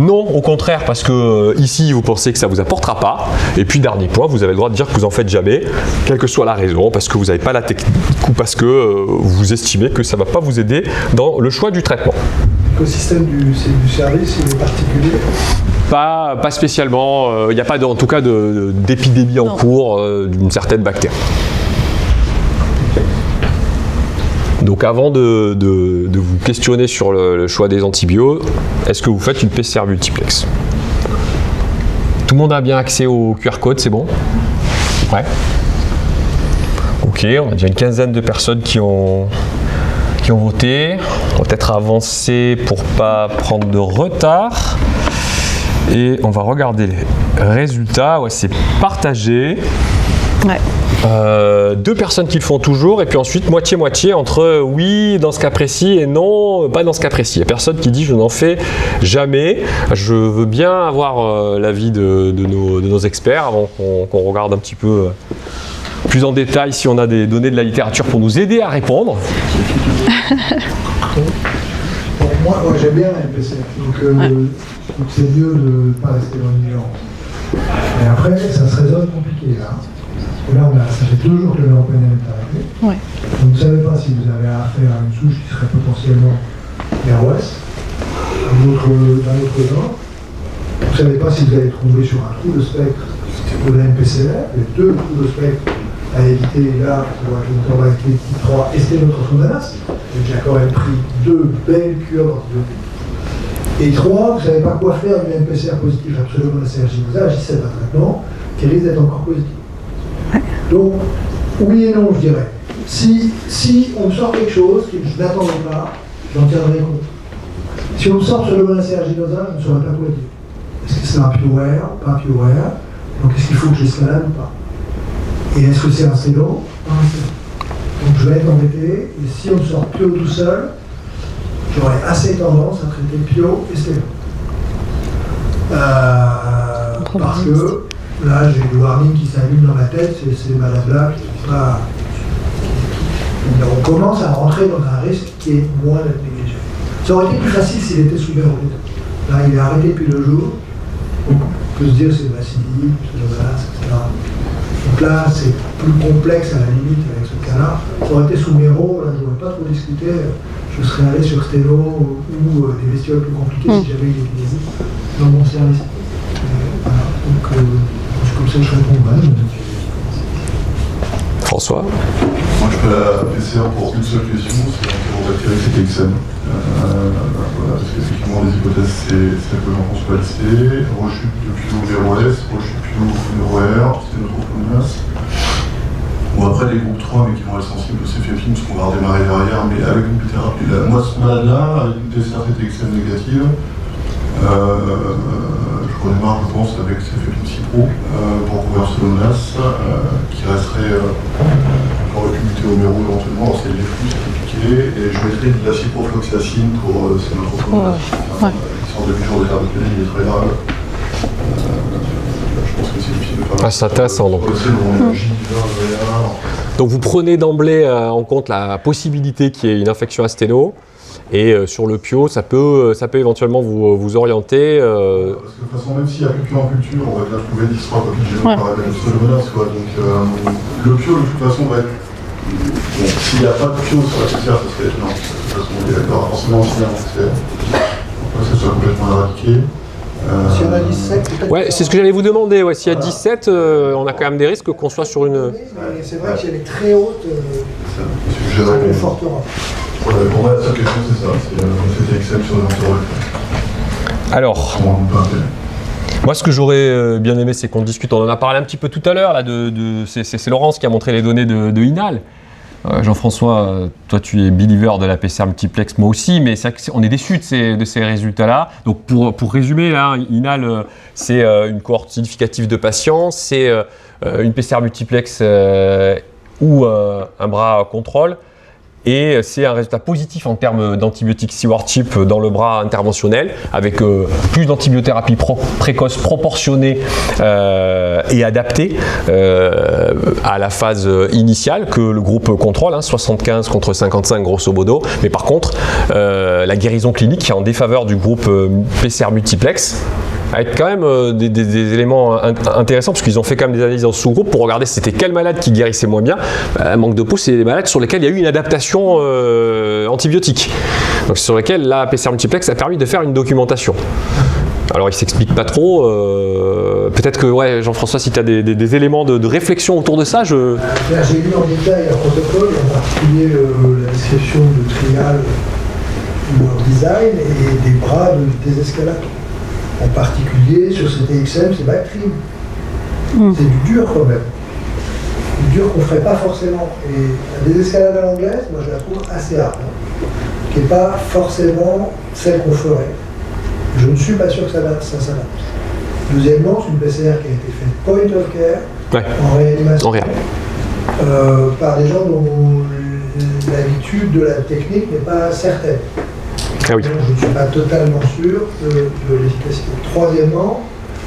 Speaker 1: Non, au contraire, parce que ici, vous pensez que ça ne vous apportera pas. Et puis, dernier point, vous avez le droit de dire que vous n'en faites jamais, quelle que soit la raison, parce que vous n'avez pas la technique ou parce que vous estimez que ça ne va pas vous aider dans le choix du traitement.
Speaker 4: L'écosystème du service, il est particulier?
Speaker 1: Pas spécialement. Il n'y a pas en tout cas d'épidémie en cours d'une certaine bactérie. Donc avant de vous questionner sur le choix des antibiotiques, est-ce que vous faites une PCR multiplex? Tout le monde a bien accès au QR code, c'est bon? Ouais. Ok, on a déjà une quinzaine de personnes qui ont voté. On va peut-être avancer pour pas prendre de retard. Et on va regarder les résultats. Ouais, c'est partagé.
Speaker 2: Ouais.
Speaker 1: 2 personnes qui le font toujours, et puis ensuite moitié-moitié entre oui dans ce cas précis et non, pas dans ce cas précis. Il n'y a personne qui dit je n'en fais jamais. Je veux bien avoir l'avis de nos experts avant qu'on regarde un petit peu plus en détail si on a des données de la littérature pour nous aider à répondre.
Speaker 4: Bon, moi j'aime bien la MPCR, donc c'est mieux de ne pas rester dans l'ignorance. Mais après, ça se résout compliqué là. Là, ça fait 2 jours que le méronème est arrivé.
Speaker 2: Ouais.
Speaker 4: Vous ne savez pas si vous avez affaire à une souche qui serait potentiellement ROS, d'un autre genre. Vous ne savez pas si vous allez tomber sur un trou de spectre de la MPCR, les 2 trous de spectre à éviter là pour la type 3 et sténotrophonase. J'ai déjà quand même pris 2 belles cures d'antibiotiques. Et 3, vous ne savez pas quoi faire d'une MPCR positive absolument la CRG-MOSA, J7 d'un traitement qui risque d'être encore positif. Donc, oui et non, je dirais. Si on me sort quelque chose que je n'attendais pas, j'en tiendrai compte. Si on me sort sur le bon acerginosa, je ne saurais pas quoi dire. Est-ce que c'est un PUR, pas un PUR? Donc est-ce qu'il faut que j'escalade ou pas? Et est-ce que c'est un sténo? Pas un sténo. Donc je vais être embêté, et si on me sort PIO tout seul, j'aurais assez tendance à traiter PIO et sténo. Parce que là, j'ai le warning qui s'allume dans ma tête, c'est ces malades-là qui sont pas. On commence à rentrer dans un risque qui est moins négligé. Ça aurait été plus facile s'il était sous verrouille. Là, il est arrêté depuis 2 jours. On peut se dire c'est Vassili, c'est le menace, etc. Donc là, c'est plus complexe à la limite avec ce cas-là. Ça aurait été sous Méro, là, je n'aurais pas trop discuté. Je serais allé sur Stélo ou des bestioles plus compliquées si j'avais eu des visites dans mon service. Voilà. Donc, c'est comme ça que je réponds mal.
Speaker 1: François?
Speaker 3: Moi, je fais la PCR pour une seule question, c'est l'entérobactérie CTXN. Voilà, parce qu'effectivement, les hypothèses, c'est celle que Jean-François a listée. Rechute de Pulo-VROS, rechute Pulo-NeuroR, sténotroponas. Bon, après, les groupes 3, mais qui vont être sensibles au céphépine, parce qu'on va redémarrer derrière, mais avec une thérapie. Moi, ce malade-là, avec une TCR CTXN négative, je redémarre, je pense, avec céphépine Cipro pour couvrir ce menace, qui resterait encore républité au Méro éventuellement, alors c'est les flux, c'est compliqué, et je mettrai de la ciprofloxacine pour ces neurotroponas. Une sorte de jour de thérapie, il est très grave. Je pense que c'est difficile de faire.
Speaker 1: Ah, c'est intéressant donc. Donc vous prenez d'emblée en compte la possibilité qu'il y ait une infection à sténo. Et sur le PIO, ça peut éventuellement vous orienter.
Speaker 3: Parce que de toute façon, même s'il n'y a plus en culture, on va bien trouver 10-3 copies de génome par rapport à menace, quoi. Donc le PIO, de toute façon, va être. Bon, s'il n'y a pas de PIO sur la PCR, ça serait étonnant. De toute façon, on est d'accord, forcément, s'il y a un PCR. Après, ça soit complètement éradiqué.
Speaker 4: Si on a 17, peut-être.
Speaker 1: Ouais, c'est ce que j'allais vous demander. Ouais, s'il y a 17, on a quand même des risques qu'on soit sur une.
Speaker 4: Mais c'est vrai que si elle est très haute, ça confortera.
Speaker 3: Pour moi, la seule question, c'est ça. C'est CTXN sur les entéroïdes.
Speaker 1: Alors. Moi, ce que j'aurais bien aimé, c'est qu'on discute. On en a parlé un petit peu tout à l'heure. Là, c'est Laurence qui a montré les données de INAL. Jean-François, toi, tu es believer de la PCR multiplex, moi aussi, mais on est déçus de ces résultats-là. Donc, pour résumer, là, INAL, c'est une cohorte significative de patients, c'est une PCR multiplex ou un bras contrôle. Et c'est un résultat positif en termes d'antibiotiques Stewardship dans le bras interventionnel, avec plus d'antibiothérapie précoce proportionnée et adaptée à la phase initiale que le groupe contrôle, 75 contre 55 grosso modo. Mais par contre, la guérison clinique est en défaveur du groupe PCR multiplex, avec quand même des éléments intéressants, parce qu'ils ont fait quand même des analyses en sous-groupe pour regarder c'était quel malade qui guérissait moins bien. Manque de peau, c'est les malades sur lesquels il y a eu une adaptation antibiotique. Donc sur lesquels la PCR multiplex a permis de faire une documentation. Alors il ne s'explique pas trop. Peut-être que Jean-François, si tu as des éléments de réflexion autour de ça,
Speaker 4: J'ai lu en détail un protocole, en particulier la description de trial ou leur design et des bras de désescalade. En particulier sur CTXM, c'est Bactrim. C'est du dur quand même. Du dur qu'on ne ferait pas forcément. Et la désescalade à l'anglaise, moi je la trouve assez hard, qui n'est pas forcément celle qu'on ferait. Je ne suis pas sûr que ça s'adapte. Deuxièmement, c'est une PCR qui a été faite point of care, en réanimation, par des gens dont l'habitude de la technique n'est pas certaine.
Speaker 1: Ah oui.
Speaker 4: Donc, je ne suis pas totalement sûr de l'efficacité. Troisièmement,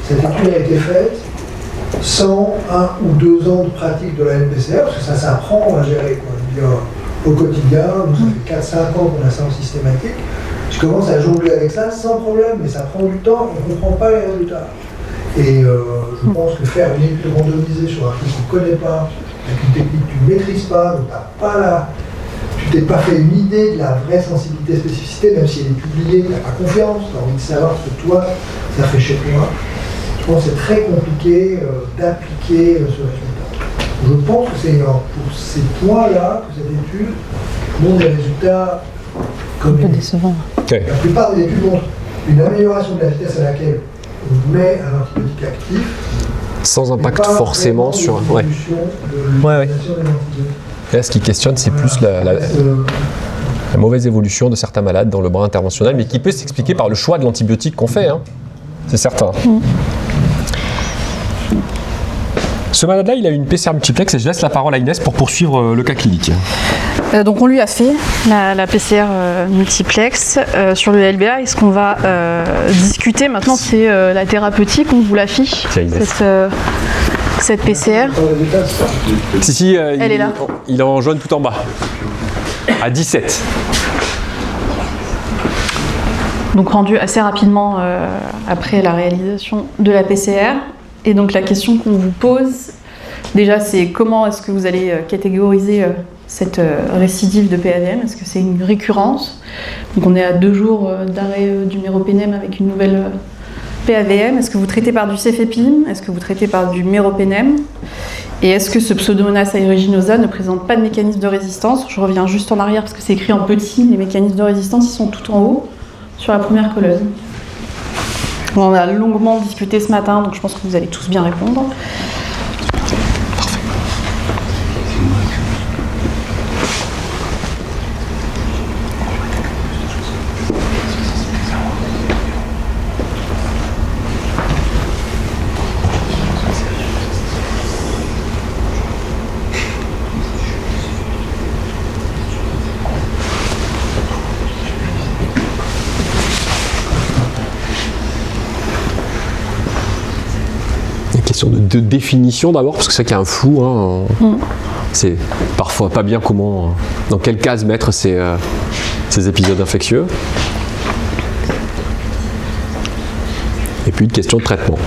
Speaker 4: cette étude a été faite sans 1 ou 2 ans de pratique de la NPCR, parce que ça s'apprend à gérer. Au quotidien, nous, ça fait 4-5 ans qu'on a ça en systématique. Je commence à jongler avec ça sans problème, mais ça prend du temps, on ne comprend pas les résultats. Et je pense que faire une étude randomisée sur un truc qu'on ne connaît pas, avec une technique que tu ne maîtrises pas, donc tu t'es pas fait une idée de la vraie sensibilité et spécificité, même si elle est publiée, tu n'as pas confiance, tu as envie de savoir ce que toi, ça fait chez toi. Je pense que c'est très compliqué d'appliquer ce résultat. Je pense que c'est pour ces points-là que cette étude montre des résultats comme
Speaker 2: un peu décevant.
Speaker 4: La plupart des études montrent une amélioration de la vitesse à laquelle on met un antibiotique actif,
Speaker 1: sans impact forcément sur.
Speaker 4: Ouais.
Speaker 1: Là, ce qui questionne, c'est plus la mauvaise évolution de certains malades dans le bras interventionnel, mais qui peut s'expliquer par le choix de l'antibiotique qu'on fait, c'est certain. Ce malade-là, il a une PCR multiplex et je laisse la parole à Inès pour poursuivre le cas clinique.
Speaker 2: Donc on lui a fait la PCR multiplex sur le LBA, et ce qu'on va discuter maintenant, c'est la thérapeutique. On vous l'affiche, cette PCR.
Speaker 1: Si,
Speaker 2: Elle est là.
Speaker 1: Il est en jaune tout en bas, à 17.
Speaker 2: Donc rendu assez rapidement après la réalisation de la PCR. Et donc la question qu'on vous pose, déjà, c'est comment est-ce que vous allez catégoriser cette récidive de PADM? Est-ce que c'est une récurrence? Donc on est à 2 jours d'arrêt du méropénème avec une nouvelle PAVM. Est-ce que vous traitez par du cefepime? Est-ce que vous traitez par du méropénème? Et est-ce que ce Pseudomonas aeruginosa ne présente pas de mécanisme de résistance? Je reviens juste en arrière parce que c'est écrit en petit. Les mécanismes de résistance, ils sont tout en haut sur la première colonne. On a longuement discuté ce matin, donc je pense que vous allez tous bien répondre.
Speaker 1: De définition d'abord, parce que c'est vrai qu'il y a un flou. C'est parfois pas bien comment, dans quelle case mettre ces épisodes infectieux. Et puis une question de traitement.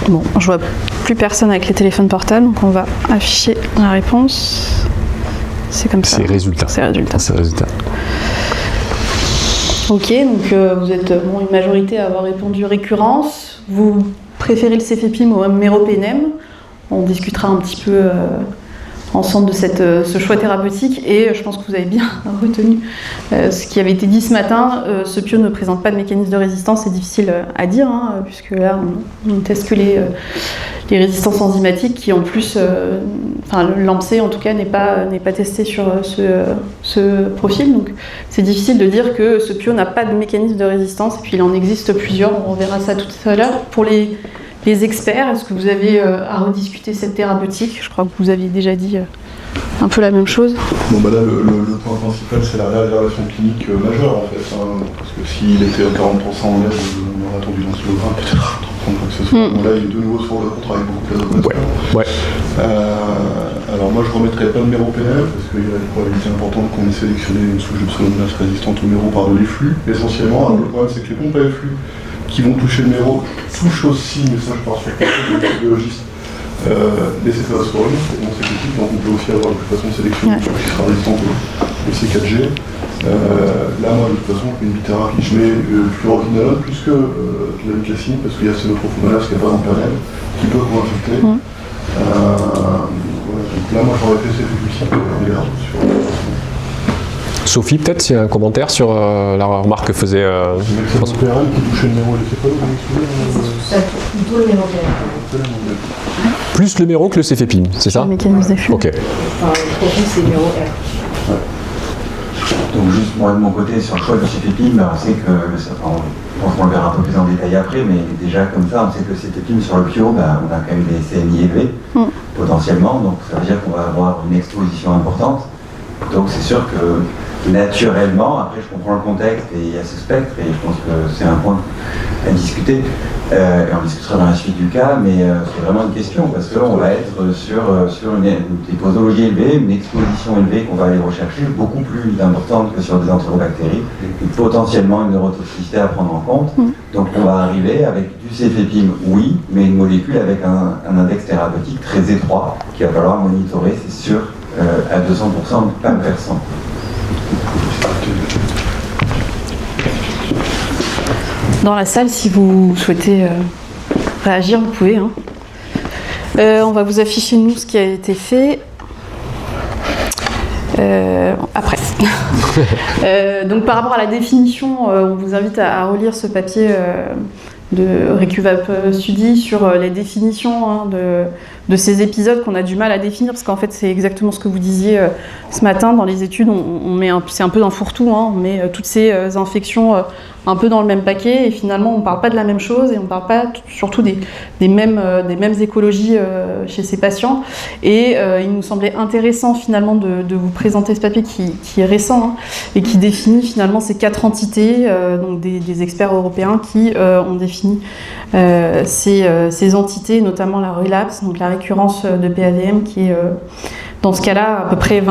Speaker 2: Bon, je vois plus personne avec les téléphones portables, donc on va afficher la réponse. C'est comme ça.
Speaker 1: C'est résultat.
Speaker 2: C'est résultat.
Speaker 1: C'est résultat.
Speaker 2: Ok, donc vous êtes une majorité à avoir répondu récurrence. Vous préférez le cefepime au méropénème. On discutera un petit peu ensemble de ce choix thérapeutique, et je pense que vous avez bien retenu ce qui avait été dit ce matin. Ce pio ne présente pas de mécanisme de résistance, c'est difficile à dire, puisque là on ne teste que les résistances enzymatiques qui en plus, l'AMC en tout cas n'est pas testé sur ce profil, donc c'est difficile de dire que ce pio n'a pas de mécanisme de résistance, et puis il en existe plusieurs, on verra ça tout à l'heure. Pour les experts, est-ce que vous avez à rediscuter cette thérapeutique? Je crois que vous aviez déjà dit un peu la même chose.
Speaker 3: Bon, bah là, le point principal, c'est la réalisation clinique majeure, en fait. Parce que s'il était à 40% en l'aide, on aurait attendu dans ce programme, peut-être quoi que ce soit. Bon, là, il est de nouveau sur le contrat avec beaucoup de
Speaker 1: Ouais.
Speaker 3: Alors, moi, je ne remettrais pas de méropénème, parce qu'il y a une probabilité importante qu'on ait sélectionné une souche de Pseudomonas résistante au méro par de l'efflux, essentiellement. Le problème, c'est que les pompes à efflux qui vont toucher le méro touchent aussi, mais ça, je pars sur le biologiste, les céphalosporines, et non sécrétiques, donc on peut aussi avoir de toute façon sélection qui sera résistante au C4G. Là, moi, de toute façon, une bithérapie, je mets fluoroquinolone plus que de la micacine, parce qu'il y a Cénotrophomonas qui n'est pas dans le panel, qui peut co-infecter. Donc là, moi, j'aurais fait ces réguliers sur
Speaker 1: Sophie, peut-être, s'il y a un commentaire sur la remarque que faisait.
Speaker 3: C'est le PRM qui touchait le méro et le céphalo,
Speaker 5: Ça touche plutôt le méropénème.
Speaker 1: Plus le méro que le céfepime, c'est ça?
Speaker 2: Le mécanisme d'efflux.
Speaker 1: Ok.
Speaker 5: Enfin, le profil, c'est le méro-R.
Speaker 6: Donc juste moi de mon côté, sur le choix du cefepime, on sait que, je pense qu'on le verra un peu plus en détail après, mais déjà comme ça, on sait que le cefepime sur le pio, on a quand même des CNI élevés, potentiellement, donc ça veut dire qu'on va avoir une exposition importante. Donc c'est sûr que naturellement, après je comprends le contexte et il y a ce spectre, et je pense que c'est un point à discuter, et on discutera dans la suite du cas, mais c'est vraiment une question, parce que là on va être sur une posologie élevée, une exposition élevée qu'on va aller rechercher, beaucoup plus importante que sur des entérobactéries, et potentiellement une neurotoxicité à prendre en compte. Donc on va arriver avec du cefepime, oui, mais une molécule avec un index thérapeutique très étroit, qu'il va falloir monitorer, c'est sûr, à 200%, pas le versant.
Speaker 2: Dans la salle, si vous souhaitez réagir, vous pouvez. On va vous afficher, nous, ce qui a été fait après. Donc, par rapport à la définition, on vous invite à relire ce papier de Recuvap Studi sur les définitions ces épisodes qu'on a du mal à définir, parce qu'en fait c'est exactement ce que vous disiez ce matin dans les études, c'est un peu d'un fourre-tout, hein, on met toutes ces infections un peu dans le même paquet et finalement on ne parle pas de la même chose et on ne parle pas surtout des mêmes écologies chez ces patients. Et il nous semblait intéressant finalement de vous présenter ce papier qui est récent, hein, et qui définit finalement ces 4 entités, donc des experts européens qui ont défini ces entités, notamment la relapse, donc la récurrence de PAVM qui est dans ce cas-là à peu près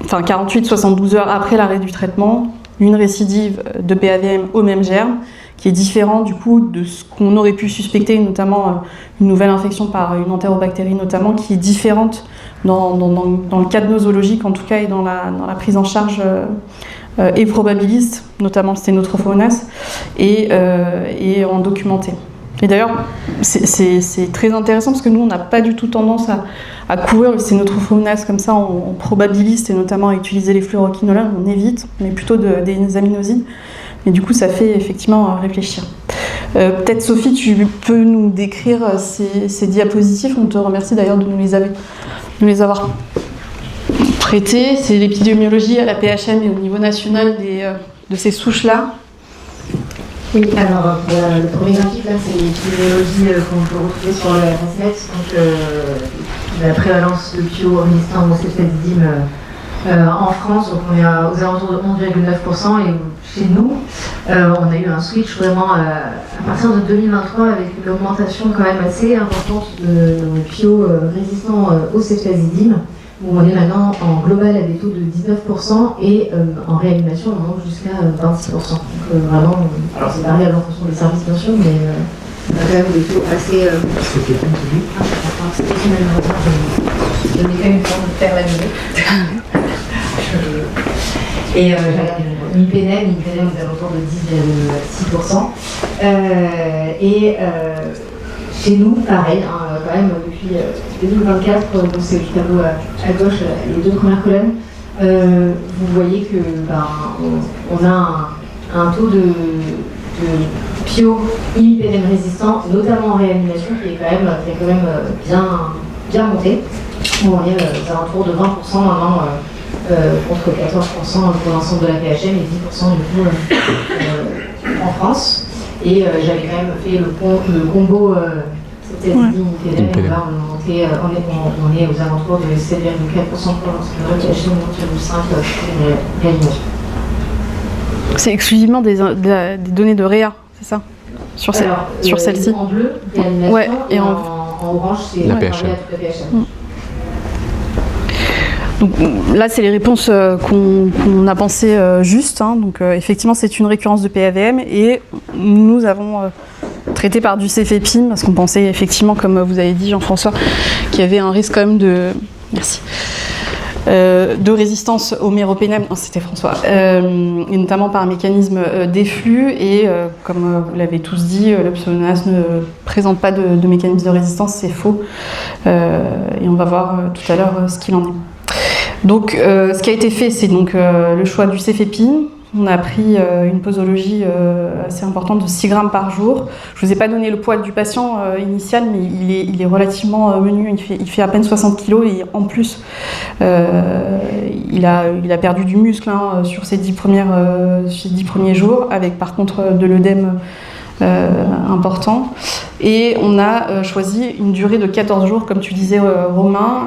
Speaker 2: 48-72 heures après l'arrêt du traitement, une récidive de PAVM au même germe, qui est différent du coup de ce qu'on aurait pu suspecter, notamment une nouvelle infection par une entérobactérie notamment, qui est différente dans le cadre nosologique en tout cas et dans la prise en charge et probabiliste, notamment le sténotrophomonas, et en documenté. Et d'ailleurs, c'est très intéressant parce que nous, on n'a pas du tout tendance à couvrir le sténotrophomonas comme ça en probabiliste et notamment à utiliser les fluoroquinolones, on évite, mais plutôt des aminosides. Mais du coup, ça fait effectivement réfléchir. Peut-être Sophie, tu peux nous décrire ces diapositives. On te remercie d'ailleurs de nous les avoir prêtées. C'est l'épidémiologie à la PHM et au niveau national de ces souches-là.
Speaker 5: Oui, alors le premier graphique là, c'est l'épidémiologie qu'on peut retrouver sur le RSNet, donc la prévalence de PIO résistant au céphalidime en France, donc on est aux alentours de 11,9% et chez nous, on a eu un switch vraiment à partir de 2023 avec une augmentation quand même assez importante de PIO résistants au céphalidime, où on est maintenant en global à des taux de 19% et en réanimation on monte jusqu'à 26%. Donc vraiment, alors c'est variable en fonction des services bien sûr, mais on a quand même des taux assez... Je n'ai pas eu le temps de faire la minute. Et j'ai regardé l'IPNM aux alentours de 10,6%. Chez nous, pareil, hein, quand même, depuis 2024, donc c'est le tableau à gauche, les 2 premières colonnes, vous voyez que on a un taux de PIO IPNM résistant, notamment en réanimation, qui est quand même bien monté. On est aux alentours de 20% maintenant, contre 14% pour l'ensemble de la PHM et 10% du coup en France. Et j'avais quand même fait le combo CTSD-IPNM, et là on est aux alentours de 7,4% pour l'ensemble de la PHM, 9,5% pour réanimation.
Speaker 2: C'est exclusivement des données de Réa, c'est ça? Sur celle-ci.
Speaker 5: En bleu, réanimation,
Speaker 2: ouais, et en
Speaker 5: orange, c'est
Speaker 1: la PHM.
Speaker 2: Donc, là, c'est les réponses qu'on a pensées justes. Hein. Donc, effectivement, c'est une récurrence de PAVM et nous avons traité par du cefepime parce qu'on pensait effectivement, comme vous avez dit, Jean-François, qu'il y avait un risque quand même de résistance au méropénem. Non, c'était François. Et notamment par un mécanisme d'efflux. Et comme vous l'avez tous dit, le pseudomonas ne présente pas de mécanisme de résistance, c'est faux. Et on va voir tout à l'heure ce qu'il en est. Donc, ce qui a été fait, c'est donc le choix du cefepime. On a pris une posologie assez importante de 6 grammes par jour. Je ne vous ai pas donné le poids du patient initial, mais il est relativement menu. Il fait à peine 60 kg et en plus, il a perdu du muscle sur ces 10 premiers jours, avec par contre de l'œdème important. Et on a choisi une durée de 14 jours, comme tu disais Romain,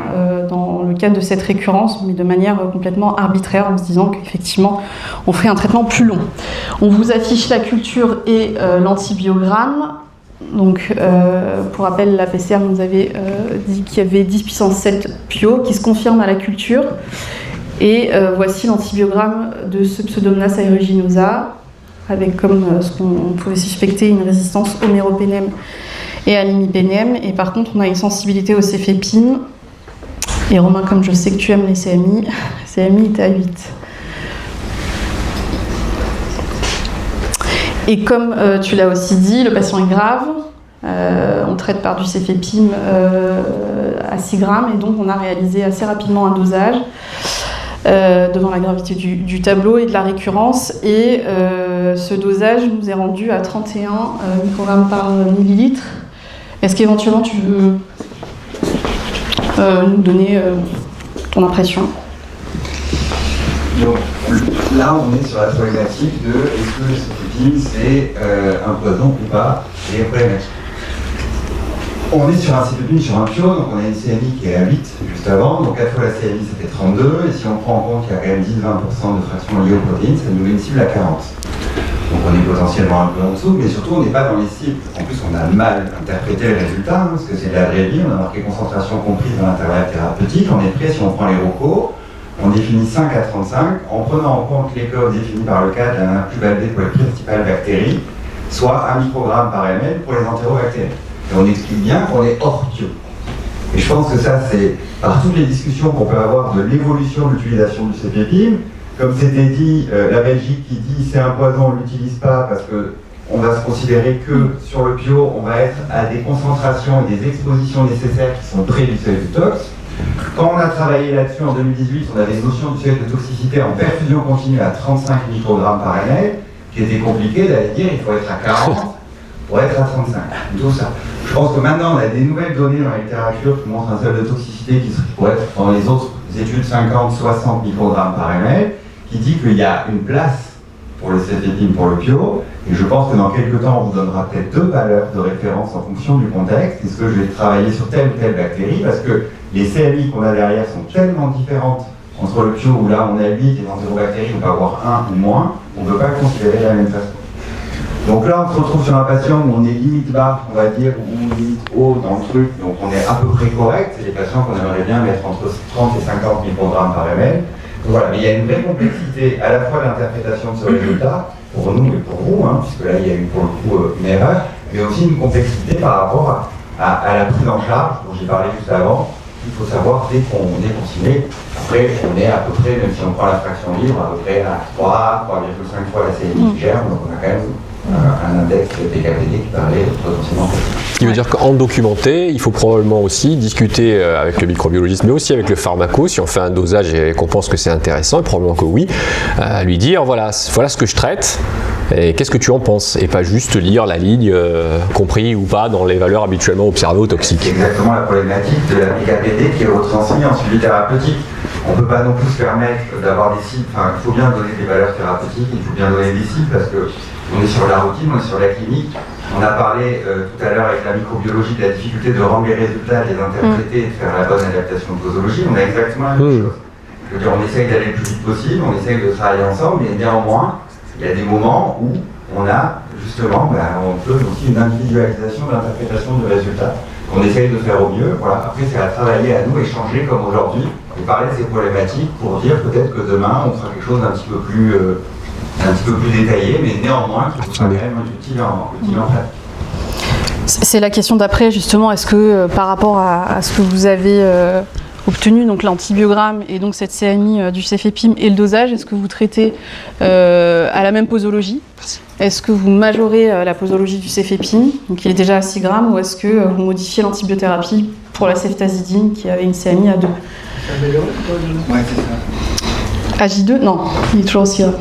Speaker 2: dans le cadre de cette récurrence, mais de manière complètement arbitraire, en se disant qu'effectivement on ferait un traitement plus long. On vous affiche la culture et l'antibiogramme. Donc, pour rappel, la PCR nous avait dit qu'il y avait 10 puissance 7 PIO qui se confirme à la culture. Et voici l'antibiogramme de ce Pseudomonas aeruginosa, avec comme ce qu'on pouvait suspecter une résistance au méropénem et à l'imipénem. Et par contre, on a une sensibilité au cefepime. Et Romain, comme je sais que tu aimes les CMI, CMI est à 8. Et comme tu l'as aussi dit, le patient est grave. On traite par du cefepime à 6 grammes. Et donc, on a réalisé assez rapidement un dosage. Devant la gravité du tableau et de la récurrence. Et ce dosage nous est rendu à 31 microgrammes par millilitre. Est-ce qu'éventuellement tu veux nous donner ton impression.
Speaker 6: Donc là, on est sur la problématique de est-ce que le céphépime c'est un poison ou pas, et problématique. On est sur un céphépime sur un pio, donc on a une CMI qui est à 8 juste avant, donc à la fois la CMI c'était 32, et si on prend en compte qu'il y a quand même 10-20% de fractions liées aux protéines, ça nous met une cible à 40. Donc on est potentiellement un peu en dessous, mais surtout on n'est pas dans les cibles. En plus on a mal interprété les résultats, parce que c'est de la vraie vie, on a marqué concentration comprise dans l'intervalle thérapeutique, on est prêt, si on prend les ROCO, on définit 5 à 35 en prenant en compte les codes définis par le cadre d'un plus validé pour les principales bactéries, soit 1 microgramme par ml pour les entérobactéries. Et on explique bien qu'on est hors bio. Et je pense que ça, c'est par toutes les discussions qu'on peut avoir de l'évolution de l'utilisation du céphépime. Comme c'était dit, la Belgique qui dit c'est un poison, on ne l'utilise pas parce qu'on va se considérer que sur le bio, on va être à des concentrations et des expositions nécessaires qui sont près du seuil de tox. Quand on a travaillé là-dessus en 2018, on avait une notion du seuil de toxicité en perfusion continue à 35 microgrammes par ml, qui était compliqué d'aller dire il faut être à 40 pour être à 35. Tout ça. Je pense que maintenant on a des nouvelles données dans la littérature qui montrent un seuil de toxicité qui pourrait être dans les autres études 50-60 microgrammes par ml, qui dit qu'il y a une place pour le céphépime pour le bio, et je pense que dans quelques temps on vous donnera peut-être 2 valeurs de référence en fonction du contexte. Est-ce que je vais travailler sur telle ou telle bactérie, parce que les CMI qu'on a derrière sont tellement différentes entre le bio où là on a 8 et les entérobactéries on peut avoir 1 ou moins, on ne peut pas le considérer de la même façon. Donc là on se retrouve sur un patient où on est limite bas, on va dire, ou limite haut dans le truc, donc on est à peu près correct, c'est des patients qu'on aimerait bien mettre entre 30 et 50 microgrammes par ml. Voilà, mais il y a une vraie complexité à la fois l'interprétation de ce résultat, pour nous et pour vous, puisque là il y a eu pour le coup une erreur, mais aussi une complexité par rapport à la prise en charge, dont j'ai parlé juste avant. Il faut savoir dès qu'on s'y met, après on est à peu près, même si on prend la fraction libre, à peu près à 3,5 fois la CMI qui gère, donc on a quand même un index PKPD qui parlait potentiellement.
Speaker 1: Ce qui veut dire qu'en documenté, il faut probablement aussi discuter avec le microbiologiste, mais aussi avec le pharmaco, si on fait un dosage et qu'on pense que c'est intéressant, et probablement que oui, lui dire voilà ce que je traite, et qu'est-ce que tu en penses, et pas juste lire la ligne compris ou pas dans les valeurs habituellement observées au toxique.
Speaker 6: C'est exactement la problématique de la PKPD qui est retransmise en suivi thérapeutique. On ne peut pas non plus se permettre d'avoir des cibles, enfin il faut bien donner des valeurs thérapeutiques, il faut bien donner des cibles parce que on est sur la routine, on est sur la clinique. On a parlé tout à l'heure avec la microbiologie de la difficulté de rendre les résultats, de les interpréter et de faire la bonne adaptation de posologie. On a exactement la même chose. Je veux dire, on essaye d'aller le plus vite possible, on essaye de travailler ensemble, mais néanmoins, il y a des moments où on a justement, on peut aussi une individualisation de l'interprétation du résultat qu'on essaye de faire au mieux. Voilà. Après, c'est à travailler à nous, échanger comme aujourd'hui, et parler de ces problématiques pour dire peut-être que demain, on fera quelque chose d'un petit peu plus détaillé, mais néanmoins qui sera quand même utile en pratique.
Speaker 2: C'est la question d'après, justement. Est-ce que par rapport à ce que vous avez obtenu, donc l'antibiogramme et donc cette CMI du céphépime et le dosage, est-ce que vous traitez à la même posologie? Est-ce que vous majorez la posologie du céphépime, donc il est déjà à 6 grammes, ou est-ce que vous modifiez l'antibiothérapie pour la ceftazidine qui avait une CMI à 2?
Speaker 6: Ouais, c'est ça.
Speaker 2: AJ2? Non, il est toujours aussi gras.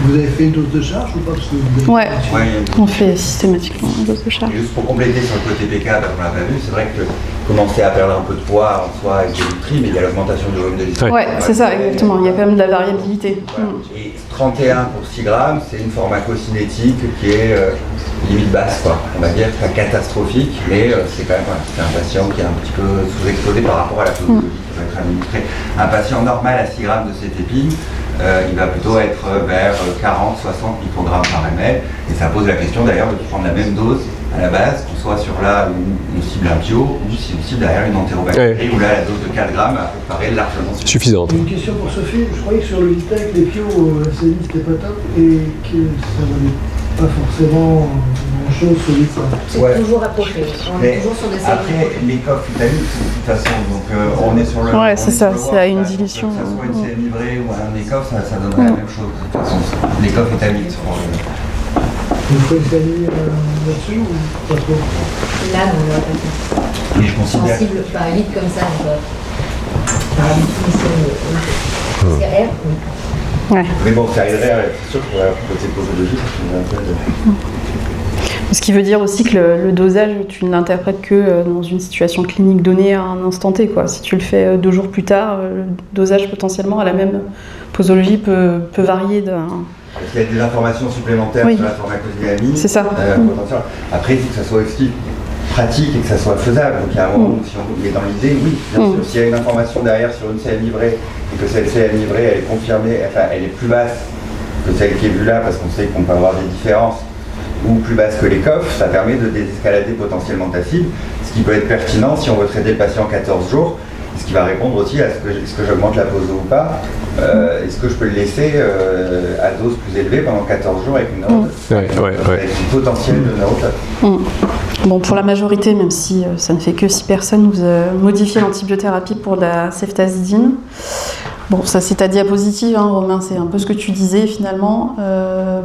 Speaker 4: Vous avez fait une dose de charge ou pas? Parce que vous avez...
Speaker 2: Ouais, on fait systématiquement une dose de charge.
Speaker 6: Et juste pour compléter sur le côté PK, parce qu'on l'a pas vu, c'est vrai que commencer à perdre un peu de poids en soi avec des nutris, mais il y a l'augmentation du volume de l'histoire.
Speaker 2: Ouais, c'est ça, exactement. Il y a quand même de la variabilité.
Speaker 6: Voilà. Et 31 pour 6 grammes, c'est une pharmacocinétique qui est limite basse, quoi. On va dire pas catastrophique, mais c'est quand même c'est un patient qui est un petit peu sous-exposé par rapport à la posologie qui va être administrée. Un patient normal à 6 grammes de céphépime, il va plutôt être vers 40-60 microgrammes par ml, et ça pose la question d'ailleurs de prendre la même dose à la base, qu'on soit sur là où on cible un bio, ou si on cible derrière une entérobactérie, où là la dose de 4 grammes paraît largement
Speaker 1: suffisante.
Speaker 4: Une question pour Sophie, je croyais que sur le Litec, les pios, la CMI c'était pas top, et que ça valait pas forcément grand-chose sur les points.
Speaker 5: C'est toujours approché, on est toujours sur des séries.
Speaker 6: Après, les coffres vitamines, de toute façon, donc on est sur le...
Speaker 2: Ouais, c'est ça, c'est à une dilution.
Speaker 6: Que ça soit une CMI vraie ou un écoff, ça donnerait la même chose. De toute façon, l'écoff est à 8.
Speaker 4: Vous faites une CMI là-dessus ou pas trop?
Speaker 5: Là, on va pas
Speaker 6: Mais je considère...
Speaker 5: sensible, pas vite comme ça, par définition, c'est R, oui.
Speaker 2: Ouais.
Speaker 6: Mais bon, ça aiderait, c'est sûr, pour la côté posologie, parce qu'on a un peu de...
Speaker 2: Ce qui veut dire aussi que le dosage, tu ne l'interprètes que dans une situation clinique donnée à un instant T, quoi. Si tu le fais 2 jours plus tard, le dosage potentiellement à la même posologie peut varier d'un...
Speaker 6: Parce qu'il y a des informations supplémentaires sur la pharmacodynamie.
Speaker 2: C'est ça.
Speaker 6: Après, il faut que ça soit aussi pratique et que ça soit faisable. Donc il y a un moment où si on est dans l'idée, oui, bien sûr. S'il y a une information derrière sur une CM livrée et que cette CM livrée, elle est confirmée, enfin elle est plus basse que celle qui est vue là, parce qu'on sait qu'on peut avoir des différences, ou plus basse que les coffres, ça permet de désescalader potentiellement ta cible, ce qui peut être pertinent si on veut traiter le patient 14 jours, ce qui va répondre aussi à est-ce que j'augmente la poso ou pas, est-ce que je peux le laisser à dose plus élevée pendant 14 jours avec une avec une potentielle de neurotox.
Speaker 2: Bon, pour la majorité, même si ça ne fait que 6 personnes, vous modifiez l'antibiothérapie pour la ceftazidime. Bon, ça c'est ta diapositive, hein, Romain, c'est un peu ce que tu disais finalement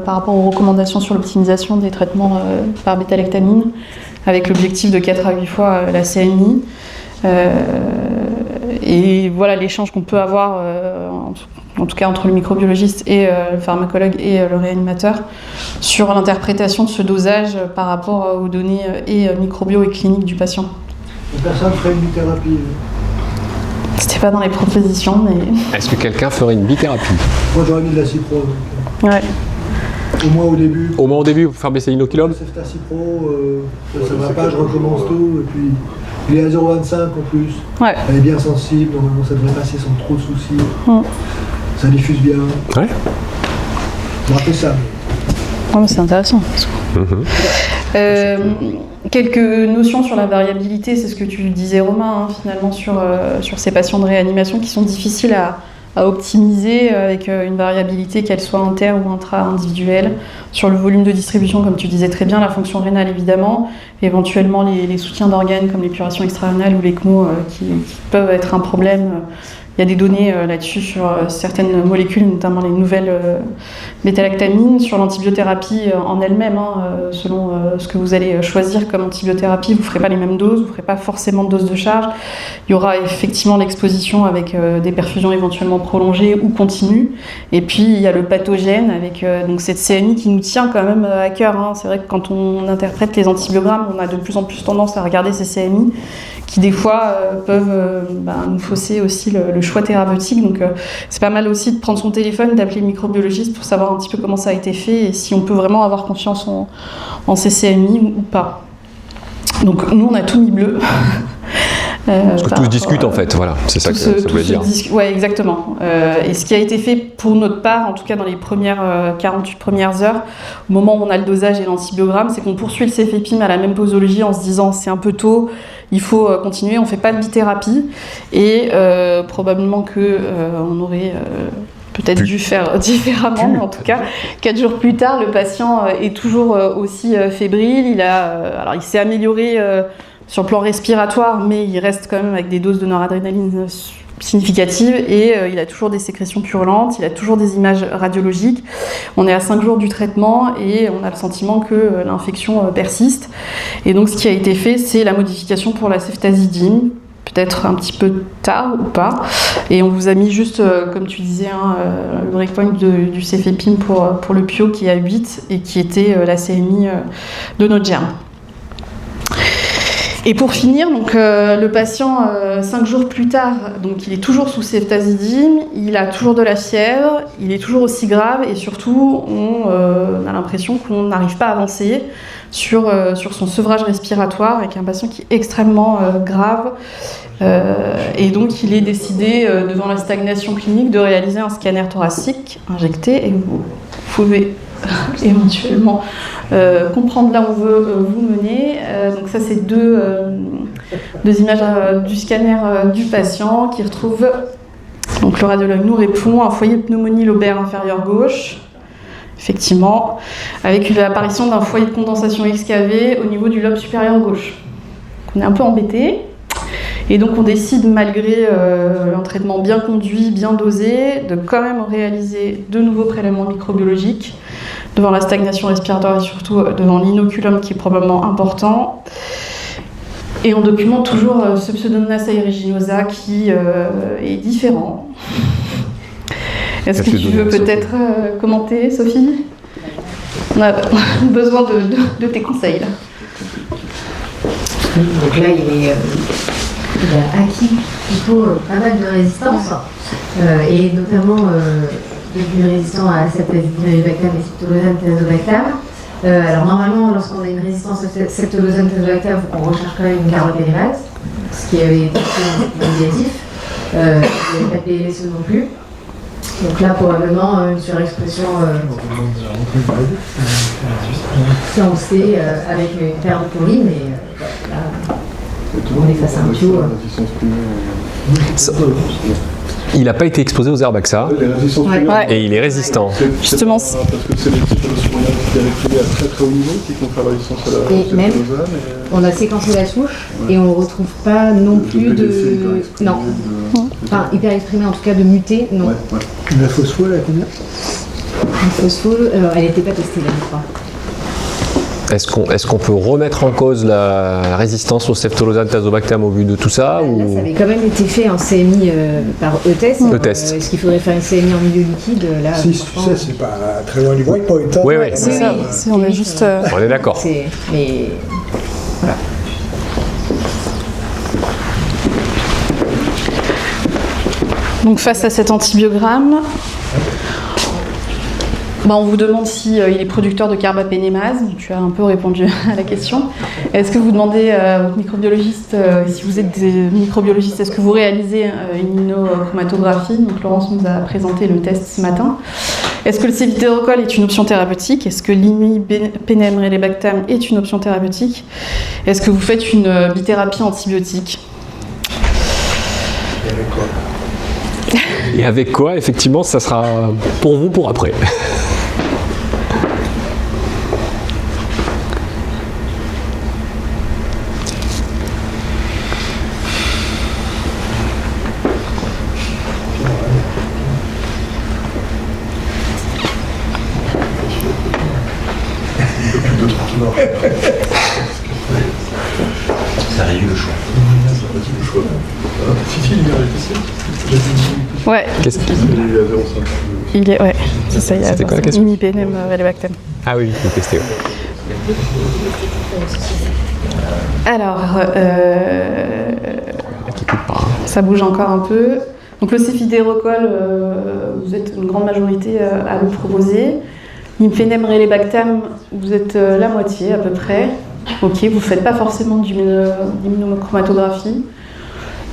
Speaker 2: par rapport aux recommandations sur l'optimisation des traitements par bêta-lactamine, avec l'objectif de 4 à 8 fois la CMI. Et voilà l'échange qu'on peut avoir, en tout cas entre le microbiologiste et le pharmacologue et le réanimateur, sur l'interprétation de ce dosage par rapport aux données et microbio et cliniques du patient.
Speaker 4: Personne ferait une bithérapie.
Speaker 2: C'était pas dans les propositions, mais...
Speaker 1: Est-ce que quelqu'un ferait une bithérapie?
Speaker 4: Moi j'aurais mis de la cipro.
Speaker 2: Ouais.
Speaker 4: Au moins au début.
Speaker 1: Au moins au début, pour faire baisser l'inoculum?
Speaker 4: Cefta cipro, ça va pas, je recommence tout. Et puis il est à 0,25 en plus.
Speaker 2: Ouais.
Speaker 4: Elle est bien sensible, normalement ça devrait passer sans trop de soucis. Ça diffuse bien.
Speaker 1: Ouais.
Speaker 4: On rappelle ça.
Speaker 2: Ouais, c'est intéressant. Quelques notions sur la variabilité, c'est ce que tu disais Romain, hein, finalement sur ces patients de réanimation qui sont difficiles à optimiser avec une variabilité, qu'elle soit inter ou intra-individuelle, sur le volume de distribution, comme tu disais très bien, la fonction rénale évidemment, éventuellement les soutiens d'organes comme l'épuration extra-rénale ou l'ECMO qui peuvent être un problème. Il y a des données là-dessus sur certaines molécules, notamment les nouvelles bêta-lactamines, sur l'antibiothérapie en elle-même. Selon ce que vous allez choisir comme antibiothérapie, vous ne ferez pas les mêmes doses, vous ne ferez pas forcément de dose de charge. Il y aura effectivement l'exposition avec des perfusions éventuellement prolongées ou continues. Et puis il y a le pathogène avec donc cette CMI qui nous tient quand même à cœur. C'est vrai que quand on interprète les antibiogrammes, on a de plus en plus tendance à regarder ces CMI qui des fois peuvent nous fausser aussi le choix thérapeutique. Donc c'est pas mal aussi de prendre son téléphone, d'appeler le microbiologiste pour savoir un petit peu comment ça a été fait et si on peut vraiment avoir confiance en ces CMI ou pas. Donc nous on a tout mis bleu.
Speaker 1: Parce que tout se discute en fait, voilà, c'est ça que ça veut dire.
Speaker 2: Oui, exactement. Et ce qui a été fait pour notre part, en tout cas dans les premières 48 premières heures, au moment où on a le dosage et l'antibiogramme, c'est qu'on poursuit le cefepime à la même posologie en se disant c'est un peu tôt, il faut continuer, on ne fait pas de bithérapie. Et probablement qu'on aurait peut-être dû faire différemment, mais en tout cas, 4 jours plus tard, le patient est toujours aussi fébrile. Il s'est amélioré sur le plan respiratoire, mais il reste quand même avec des doses de noradrénaline significatives et il a toujours des sécrétions purulentes, il a toujours des images radiologiques. On est à 5 jours du traitement et on a le sentiment que l'infection persiste. Et donc ce qui a été fait, c'est la modification pour la ceftazidime, peut-être un petit peu tard ou pas. Et on vous a mis juste, comme tu disais, le breakpoint du cefepime pour le PIO qui est à 8 et qui était la CMI de notre germe. Et pour finir, donc, le patient, 5 jours plus tard, donc, il est toujours sous ceftazidime, il a toujours de la fièvre, il est toujours aussi grave et surtout, on a l'impression qu'on n'arrive pas à avancer sur son sevrage respiratoire avec un patient qui est extrêmement grave. Et donc, il est décidé, devant la stagnation clinique, de réaliser un scanner thoracique injecté et vous pouvez éventuellement comprendre là où on veut vous mener. Donc ça c'est deux images du scanner du patient qui retrouve, donc le radiologue nous répond, un foyer de pneumonie lobaire inférieure gauche, effectivement, avec l'apparition d'un foyer de condensation excavé au niveau du lobe supérieur gauche. Donc on est un peu embêté. Et donc on décide, malgré un traitement bien conduit, bien dosé, de quand même réaliser de nouveaux prélèvements microbiologiques devant la stagnation respiratoire et surtout devant l'inoculum qui est probablement important. Et on documente toujours ce Pseudomonas aeruginosa qui est différent. Est-ce que tu veux peut-être commenter, Sophie ? On a besoin de tes conseils là.
Speaker 5: Donc là, il a acquis plutôt pas mal de résistance, et notamment devenu résistant à Ceftolozane et Ceftolozane-tazobactam. Alors normalement, lorsqu'on a une résistance à Ceftolozane-tazobactam, on recherche quand même une carbapénémase, ce qui avait été négatif. Il n'y avait pas de PLSE non plus. Donc là, probablement, une surexpression fiancée avec une paire de taurine, et là, on est face à un pio.
Speaker 1: Il n'a pas été exposé aux herbes AXA
Speaker 3: Les résistances primaires,
Speaker 2: Ouais.
Speaker 1: et il est résistant.
Speaker 2: Justement,
Speaker 3: parce que c'est des types de souris qui avaient exprimés à très très haut niveau qui confèrent la résistance à la
Speaker 5: Et même,
Speaker 3: Ceftolozane.
Speaker 5: on a séquencé la souche et on ne retrouve pas non plus de. Non, enfin hyper exprimé en tout cas de muté, non.
Speaker 3: Ouais, ouais.
Speaker 4: La phospho, elle a combien?
Speaker 5: Une phosphole, elle n'était pas testée là, je crois.
Speaker 1: Est-ce qu'on peut remettre en cause la résistance au Ceftolozane-tazobactam au vu de tout ça
Speaker 5: Là,
Speaker 1: ou...
Speaker 5: ça avait quand même été fait en CMI par E-test.
Speaker 1: E-test.
Speaker 5: Est-ce qu'il faudrait faire une CMI en milieu liquide là,
Speaker 4: Si, tu
Speaker 5: franchement,
Speaker 4: sais, c'est pas très loin du breakpoint. Hein.
Speaker 1: Oui, oui.
Speaker 2: c'est ça. Si on est juste.
Speaker 1: On est d'accord.
Speaker 5: Mais voilà.
Speaker 2: Donc face à cet antibiogramme, on vous demande si il est producteur de carbapénémase. Tu as un peu répondu à la question. Est-ce que vous demandez à votre microbiologiste, si vous êtes des microbiologistes, est-ce que vous réalisez une immunochromatographie? Donc Laurence nous a présenté le test ce matin. Est-ce que le cévidérocol est une option thérapeutique? Est-ce que l'imipenem relebactam est une option thérapeutique? Est-ce que vous faites une bithérapie antibiotique?
Speaker 1: Et avec quoi, effectivement, ça sera pour vous pour après.
Speaker 6: Ça réduit le choix.
Speaker 3: Si, il est resté.
Speaker 2: Ouais,
Speaker 1: Qu'est-ce que-
Speaker 3: Il est à 0,5.
Speaker 2: il est, ouais, c'est ça, il y a
Speaker 1: C'était quoi la question?
Speaker 2: imipenem relebactam.
Speaker 1: Ah oui, je vais tester. Ouais.
Speaker 2: Alors,
Speaker 1: Qui coupe pas, hein.
Speaker 2: ça bouge encore un peu. Donc le céphidérocol, vous êtes une grande majorité à le proposer. L'imipenem relebactam, vous êtes la moitié à peu près. Ok, vous ne faites pas forcément d'immunochromatographie.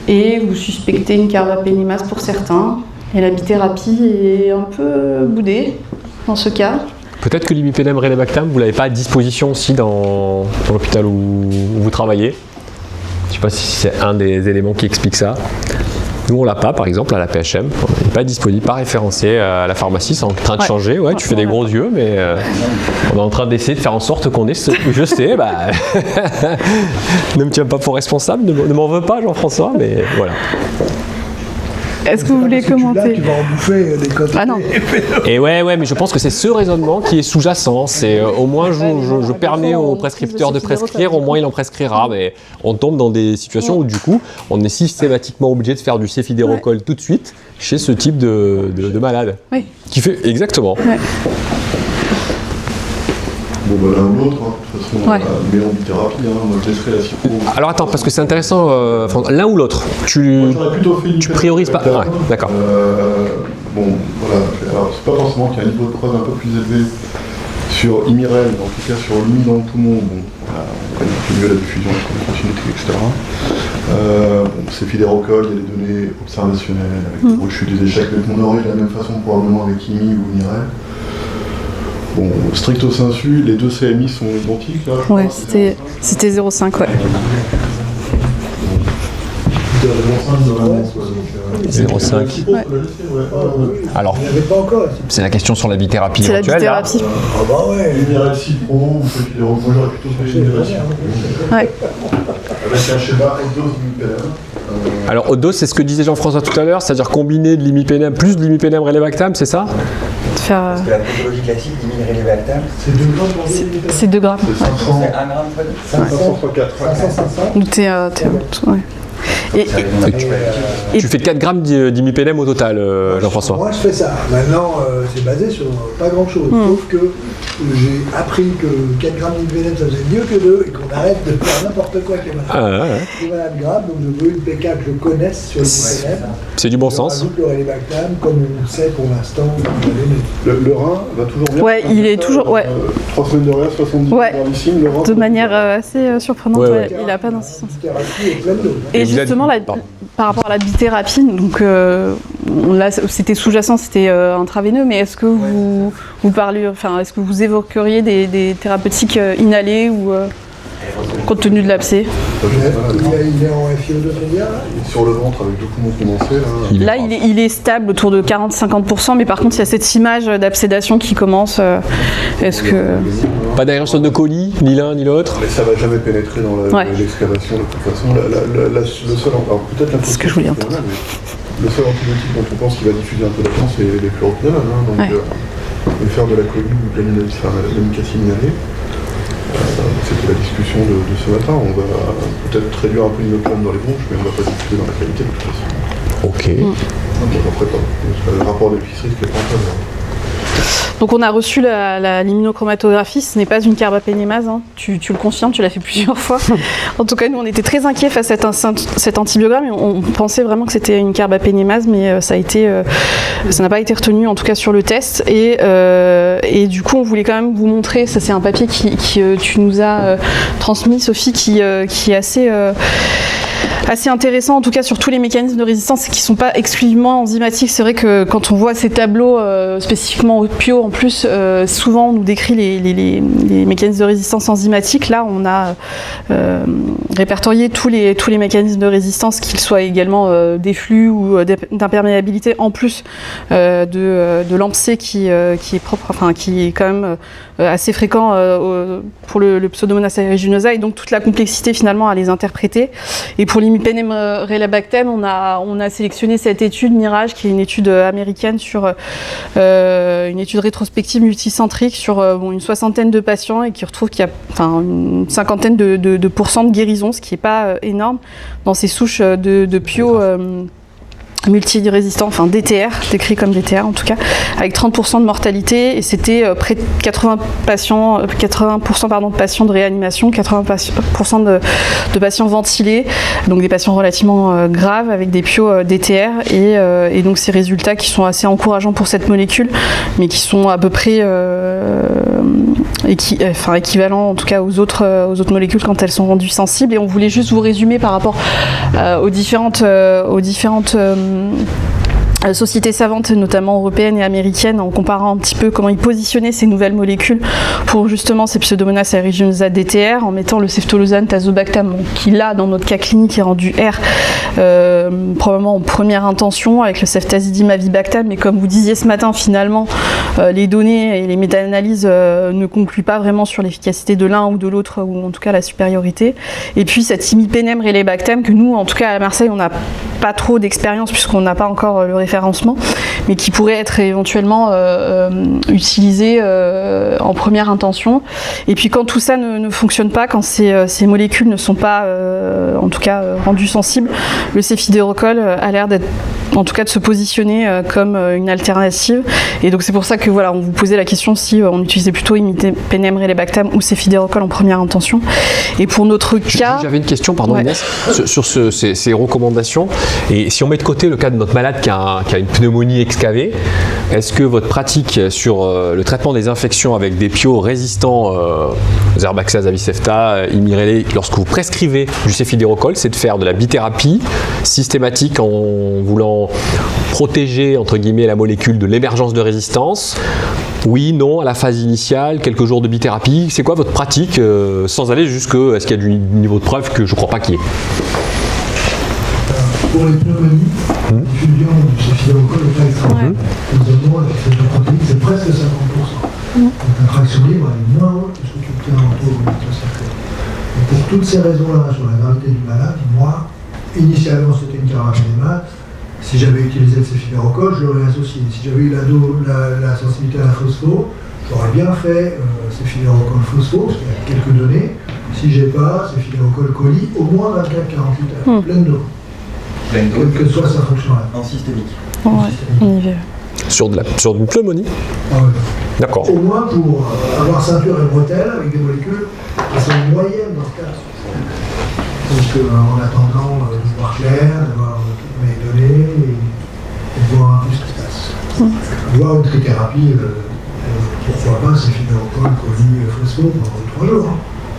Speaker 2: Et vous suspectez une carbapénémase pour certains. Et la bithérapie est un peu boudée dans ce cas.
Speaker 1: Peut-être que l'imipenem relebactam, vous l'avez pas à disposition aussi dans l'hôpital où vous travaillez. Je ne sais pas si c'est un des éléments qui explique ça. Nous, on l'a pas, par exemple, à la PHM. Il n'est pas disponible, pas référencé à la pharmacie. C'est en train de changer. Ouais, tu fais des gros yeux, mais on est en train d'essayer de faire en sorte qu'on ait ce... Je sais, bah... ne me tiens pas pour responsable, ne m'en veux pas, Jean-François, mais voilà.
Speaker 2: Est-ce que vous voulez
Speaker 4: Parce que
Speaker 2: commenter?
Speaker 4: tu vas en bouffer des quantités.
Speaker 2: Ah non.
Speaker 1: Et ouais, mais je pense que c'est ce raisonnement qui est sous-jacent. C'est au moins je permets au prescripteur de prescrire, au moins il en prescrira. Mais on tombe dans des situations où du coup, on est systématiquement obligé de faire du céphidérocol tout de suite chez ce type de malade.
Speaker 2: Oui.
Speaker 1: Qui fait exactement.
Speaker 2: Ouais.
Speaker 3: Bon, bah l'un ou l'autre, hein. De toute façon,
Speaker 2: Ouais.
Speaker 3: mais en bithérapie, hein. Moi je laisserai la cyclo.
Speaker 1: Alors attends, parce que c'est intéressant, l'un ou l'autre.
Speaker 3: Moi,
Speaker 1: Tu
Speaker 3: j'aurais plutôt fait une
Speaker 1: priorises pas. Ouais, d'accord.
Speaker 3: Bon, voilà. Alors, c'est pas forcément qu'il y a un niveau de preuve un peu plus élevé sur Imirel, en tout cas sur l'huile dans le poumon. Bon, voilà, on connaît un peu mieux la diffusion, la continuité, etc. Bon, céphidérocol, il y a des données observationnelles avec des brochures des échecs avec Monoré de la même façon, probablement avec Imi ou Imirel. Bon, stricto sensu, les deux CMI sont identiques là. je
Speaker 2: Ouais,
Speaker 3: crois,
Speaker 2: c'était 0,5, ouais.
Speaker 1: 0,5.
Speaker 2: Ouais.
Speaker 1: Alors,
Speaker 4: Il n'y avait pas encore.
Speaker 1: c'est la question sur la bithérapie
Speaker 2: C'est la
Speaker 1: éventuelle. là.
Speaker 2: bithérapie.
Speaker 4: Ah bah ouais.
Speaker 3: Imirel Cipro ou céphidérocol, moi j'aurais plutôt fait Imirel Cipro.
Speaker 2: Ouais.
Speaker 3: Avec un schéma haute dose d'imipenem.
Speaker 1: Alors, haute dose, c'est ce que disait Jean-François tout à l'heure, c'est-à-dire combiner de l'imipenem plus de l'imipenem relebactam, c'est ça?
Speaker 2: De faire,
Speaker 6: Parce que la pathologie classique d'immunirélébactam,
Speaker 3: C'est 2 grammes pour
Speaker 2: c'est 2 grammes.
Speaker 3: C'est 500.
Speaker 6: c'est 1 gramme fois 2.
Speaker 3: 500 x 4.
Speaker 4: 500.
Speaker 2: Donc t'es, ouais.
Speaker 1: Tu fais 4 grammes d'imipénem au total, Jean-François.
Speaker 4: Moi, je fais ça. Maintenant, c'est basé sur pas grand-chose. Sauf que j'ai appris que 4 grammes d'imipénem, ça faisait mieux que 2 et qu'on arrête de faire n'importe quoi avec les malades graves. Donc, je veux une PK que je connaisse sur l'imipénem.
Speaker 1: C'est du bon sens.
Speaker 4: Je rajoute le relébactam, comme on sait pour l'instant.
Speaker 3: Le rein va toujours bien.
Speaker 2: Ouais, il est toujours. Ouais.
Speaker 3: 3 semaines de réa, 70 grammes le rein.
Speaker 2: De manière assez surprenante, il n'a pas d'insistance. Et justement, par rapport à la bithérapie, donc là, c'était sous-jacent, c'était intraveineux, mais est-ce que vous parlez, enfin, est-ce que vous évoqueriez des thérapeutiques inhalées ou compte tenu de l'abcès?
Speaker 4: Il est en FiO2 combien là?
Speaker 3: Sur le ventre avec 2 poumons condensés.
Speaker 2: Là, il est stable autour de 40-50%, mais par contre, il y a cette image d'absédation qui commence. Est-ce que...
Speaker 1: Pas d'aération de colis, ni l'un ni l'autre.
Speaker 3: Mais ça va jamais pénétrer dans l'excavation de toute façon. Le seul, alors peut-être
Speaker 2: c'est ce que je voulais entendre.
Speaker 3: Le seul antibiotique dont on pense qu'il va diffuser un peu la chance, c'est les fluoroquinolones. Donc, faire de la colis ou de l'amicacine inhalée. C'était la discussion de ce matin. On va peut-être réduire un peu l'inoculum dans les bronches, mais on ne va pas diffuser dans la qualité de toute façon.
Speaker 1: Ok.
Speaker 3: Après pas. Le rapport d'épicerie, c'est pas un peu.
Speaker 2: Donc on a reçu l'immunochromatographie, ce n'est pas une carbapénémase, hein. Tu le confirmes, tu l'as fait plusieurs fois. En tout cas, nous on était très inquiets face à cet antibiogramme et on pensait vraiment que c'était une carbapénémase, mais ça n'a pas été retenu en tout cas sur le test. Et du coup, on voulait quand même vous montrer, ça c'est un papier que tu nous as transmis, Sophie, qui est assez intéressant en tout cas sur tous les mécanismes de résistance qui ne sont pas exclusivement enzymatiques. C'est vrai que quand on voit ces tableaux spécifiquement au PIO en plus, souvent on nous décrit les mécanismes de résistance enzymatiques. Là on a répertorié tous les mécanismes de résistance, qu'ils soient également des flux ou d'imperméabilité, en plus de l'AMPC qui est propre, enfin qui est quand même assez fréquent pour le Pseudomonas aeruginosa, et donc toute la complexité finalement à les interpréter. Et pour l'imipénem relebactam, on a sélectionné cette étude Mirage, qui est une étude américaine sur une étude rétrospective multicentrique sur une soixantaine de patients, et qui retrouve qu'il y a une cinquantaine de pourcents de guérison, ce qui n'est pas énorme dans ces souches de PIO multirésistant, enfin DTR, décrit comme DTR en tout cas, avec 30% de mortalité, et c'était près de 80% de patients de réanimation, 80% de patients ventilés, donc des patients relativement graves avec des PIO DTR, et donc ces résultats qui sont assez encourageants pour cette molécule, mais qui sont à peu près équivalents en tout cas aux autres molécules quand elles sont rendues sensibles. Et on voulait juste vous résumer par rapport aux différentes sociétés savantes, notamment européennes et américaines, en comparant un petit peu comment ils positionnaient ces nouvelles molécules pour justement ces Pseudomonas aeruginosa DTR, en mettant le céftolozane tazobactam, qui là dans notre cas clinique est rendu R, probablement en première intention, avec le ceftazidime avibactam, mais comme vous disiez ce matin, finalement les données et les méta-analyses ne concluent pas vraiment sur l'efficacité de l'un ou de l'autre, ou en tout cas la supériorité. Et puis cet imipénem relebactam, que nous en tout cas à Marseille on n'a pas trop d'expérience puisqu'on n'a pas encore le référencement, mais qui pourrait être éventuellement utilisé en première intention. Et puis quand tout ça ne fonctionne pas, quand ces molécules ne sont pas en tout cas rendues sensibles, le cefidérocol a l'air d'être, en tout cas de se positionner comme une alternative. Et donc c'est pour ça que voilà, on vous posait la question si on utilisait plutôt imipénem relebactam ou cefidérocol en première intention. Et pour notre cas... J'avais
Speaker 1: une question, pardon Inès, sur ces recommandations. Et si on met de côté le cas de notre malade qui a une pneumonie excavée, est-ce que votre pratique sur le traitement des infections avec des PIO résistants Zerbaxase, Avicefta, Imirelli, lorsque vous prescrivez du cefidérocol, c'est de faire de la bithérapie systématique en voulant protéger entre guillemets la molécule de l'émergence de résistance? Oui, non, à la phase initiale, quelques jours de bithérapie. C'est quoi votre pratique sans aller jusque, est-ce qu'il y a du niveau de preuve que je ne crois pas qu'il y ait?
Speaker 4: Pour les pneumonies, l'étudiant du cefidérocol n'est pas extraordinaire. Nous avons avec cette protéine, c'est presque 50%. Donc la fraction libre est moins haute que ce que tu obtiens en taux de. Pour toutes ces raisons-là, sur la gravité du malade, moi, initialement c'était une carbapénémase. Si j'avais utilisé le cefidérocol, je l'aurais associé. Si j'avais eu la sensibilité à la phospho, j'aurais bien fait cefidérocol phospho, parce qu'il y a quelques données. Si j'ai pas, c'est phyllocolle coli, au moins 24-48 heures, pleine d'eau.
Speaker 7: Pleine d'eau.
Speaker 4: Quelle que soit sa fonction là.
Speaker 7: En systémique.
Speaker 2: Ouais, on y va.
Speaker 1: Sur une pneumonie.
Speaker 4: Ah ouais.
Speaker 1: D'accord.
Speaker 4: Au moins pour avoir ceinture et bretelle avec des molécules qui sont moyennes dans ce cas. Donc en attendant de voir clair, d'avoir toutes mes données et de voir un peu ce qui se passe. Voir une trithérapie, pourquoi pas, c'est phyllocolle, coli, phospho pendant 3 jours.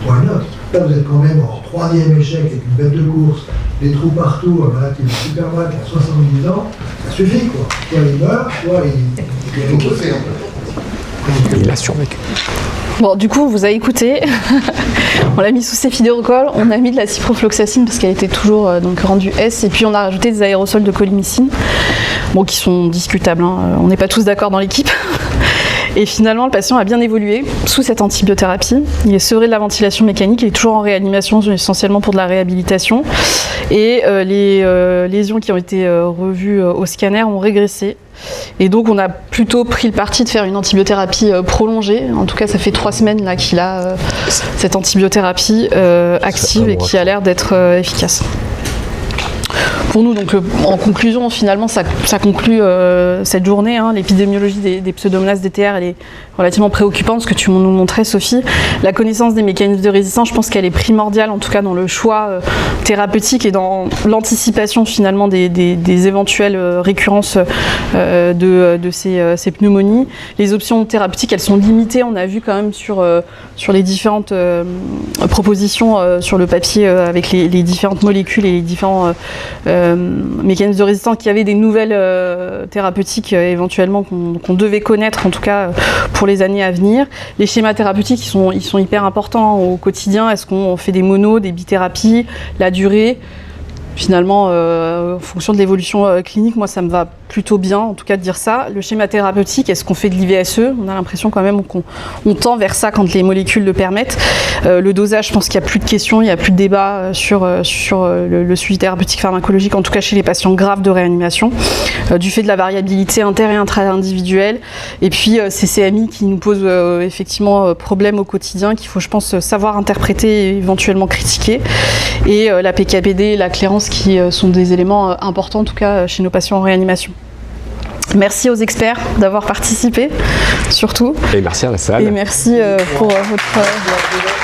Speaker 4: Why not? Là vous êtes quand même en 3e échec avec une bête de course, des trous partout, un malade qui est super malade, qui a 70 ans, ça suffit quoi. Soit il meurt, soit il faut bosser un peu.
Speaker 1: Il a survécu.
Speaker 2: Bon, du coup, vous avez écouté. On l'a mis sous céphidocolle, on a mis de la ciprofloxacine parce qu'elle était toujours donc rendue S, et puis on a rajouté des aérosols de colimycine, bon, qui sont discutables, hein. On n'est pas tous d'accord dans l'équipe. Et finalement, le patient a bien évolué sous cette antibiothérapie. Il est sevré de la ventilation mécanique, il est toujours en réanimation, essentiellement pour de la réhabilitation. Et les lésions qui ont été revues au scanner ont régressé. Et donc, on a plutôt pris le parti de faire une antibiothérapie prolongée. En tout cas, ça fait 3 semaines là, qu'il a cette antibiothérapie active et qui a l'air d'être efficace. Pour nous, donc, en conclusion, finalement, ça conclut cette journée. Hein. L'épidémiologie des pseudomonas DTR, elle est relativement préoccupante, ce que tu nous montrais, Sophie. La connaissance des mécanismes de résistance, je pense qu'elle est primordiale, en tout cas dans le choix thérapeutique et dans l'anticipation, finalement, des éventuelles récurrences de ces pneumonies. Les options thérapeutiques, elles sont limitées. On a vu quand même sur les différentes propositions sur le papier avec les différentes molécules et les différents mécanismes de résistance qu'il y avait des nouvelles thérapeutiques éventuellement qu'on devait connaître, en tout cas pour les années à venir. Les schémas thérapeutiques, ils sont hyper importants au quotidien. Est-ce qu'on fait des monos, des bithérapies, la durée? Finalement, en fonction de l'évolution clinique, moi ça me va plutôt bien, en tout cas de dire ça. Le schéma thérapeutique, est-ce qu'on fait de l'IVSE? On a l'impression quand même qu'on tend vers ça quand les molécules le permettent. Le dosage, je pense qu'il n'y a plus de questions, il n'y a plus de débat sur le suivi thérapeutique pharmacologique, en tout cas chez les patients graves de réanimation, du fait de la variabilité inter- et intra-individuelle. Et puis ces CMI qui nous posent effectivement problème au quotidien, qu'il faut, je pense, savoir interpréter et éventuellement critiquer. Et la PKPD, la clairance qui sont des éléments importants, en tout cas chez nos patients en réanimation. Merci aux experts d'avoir participé, surtout.
Speaker 1: Et merci à la salle.
Speaker 2: Et merci pour votre...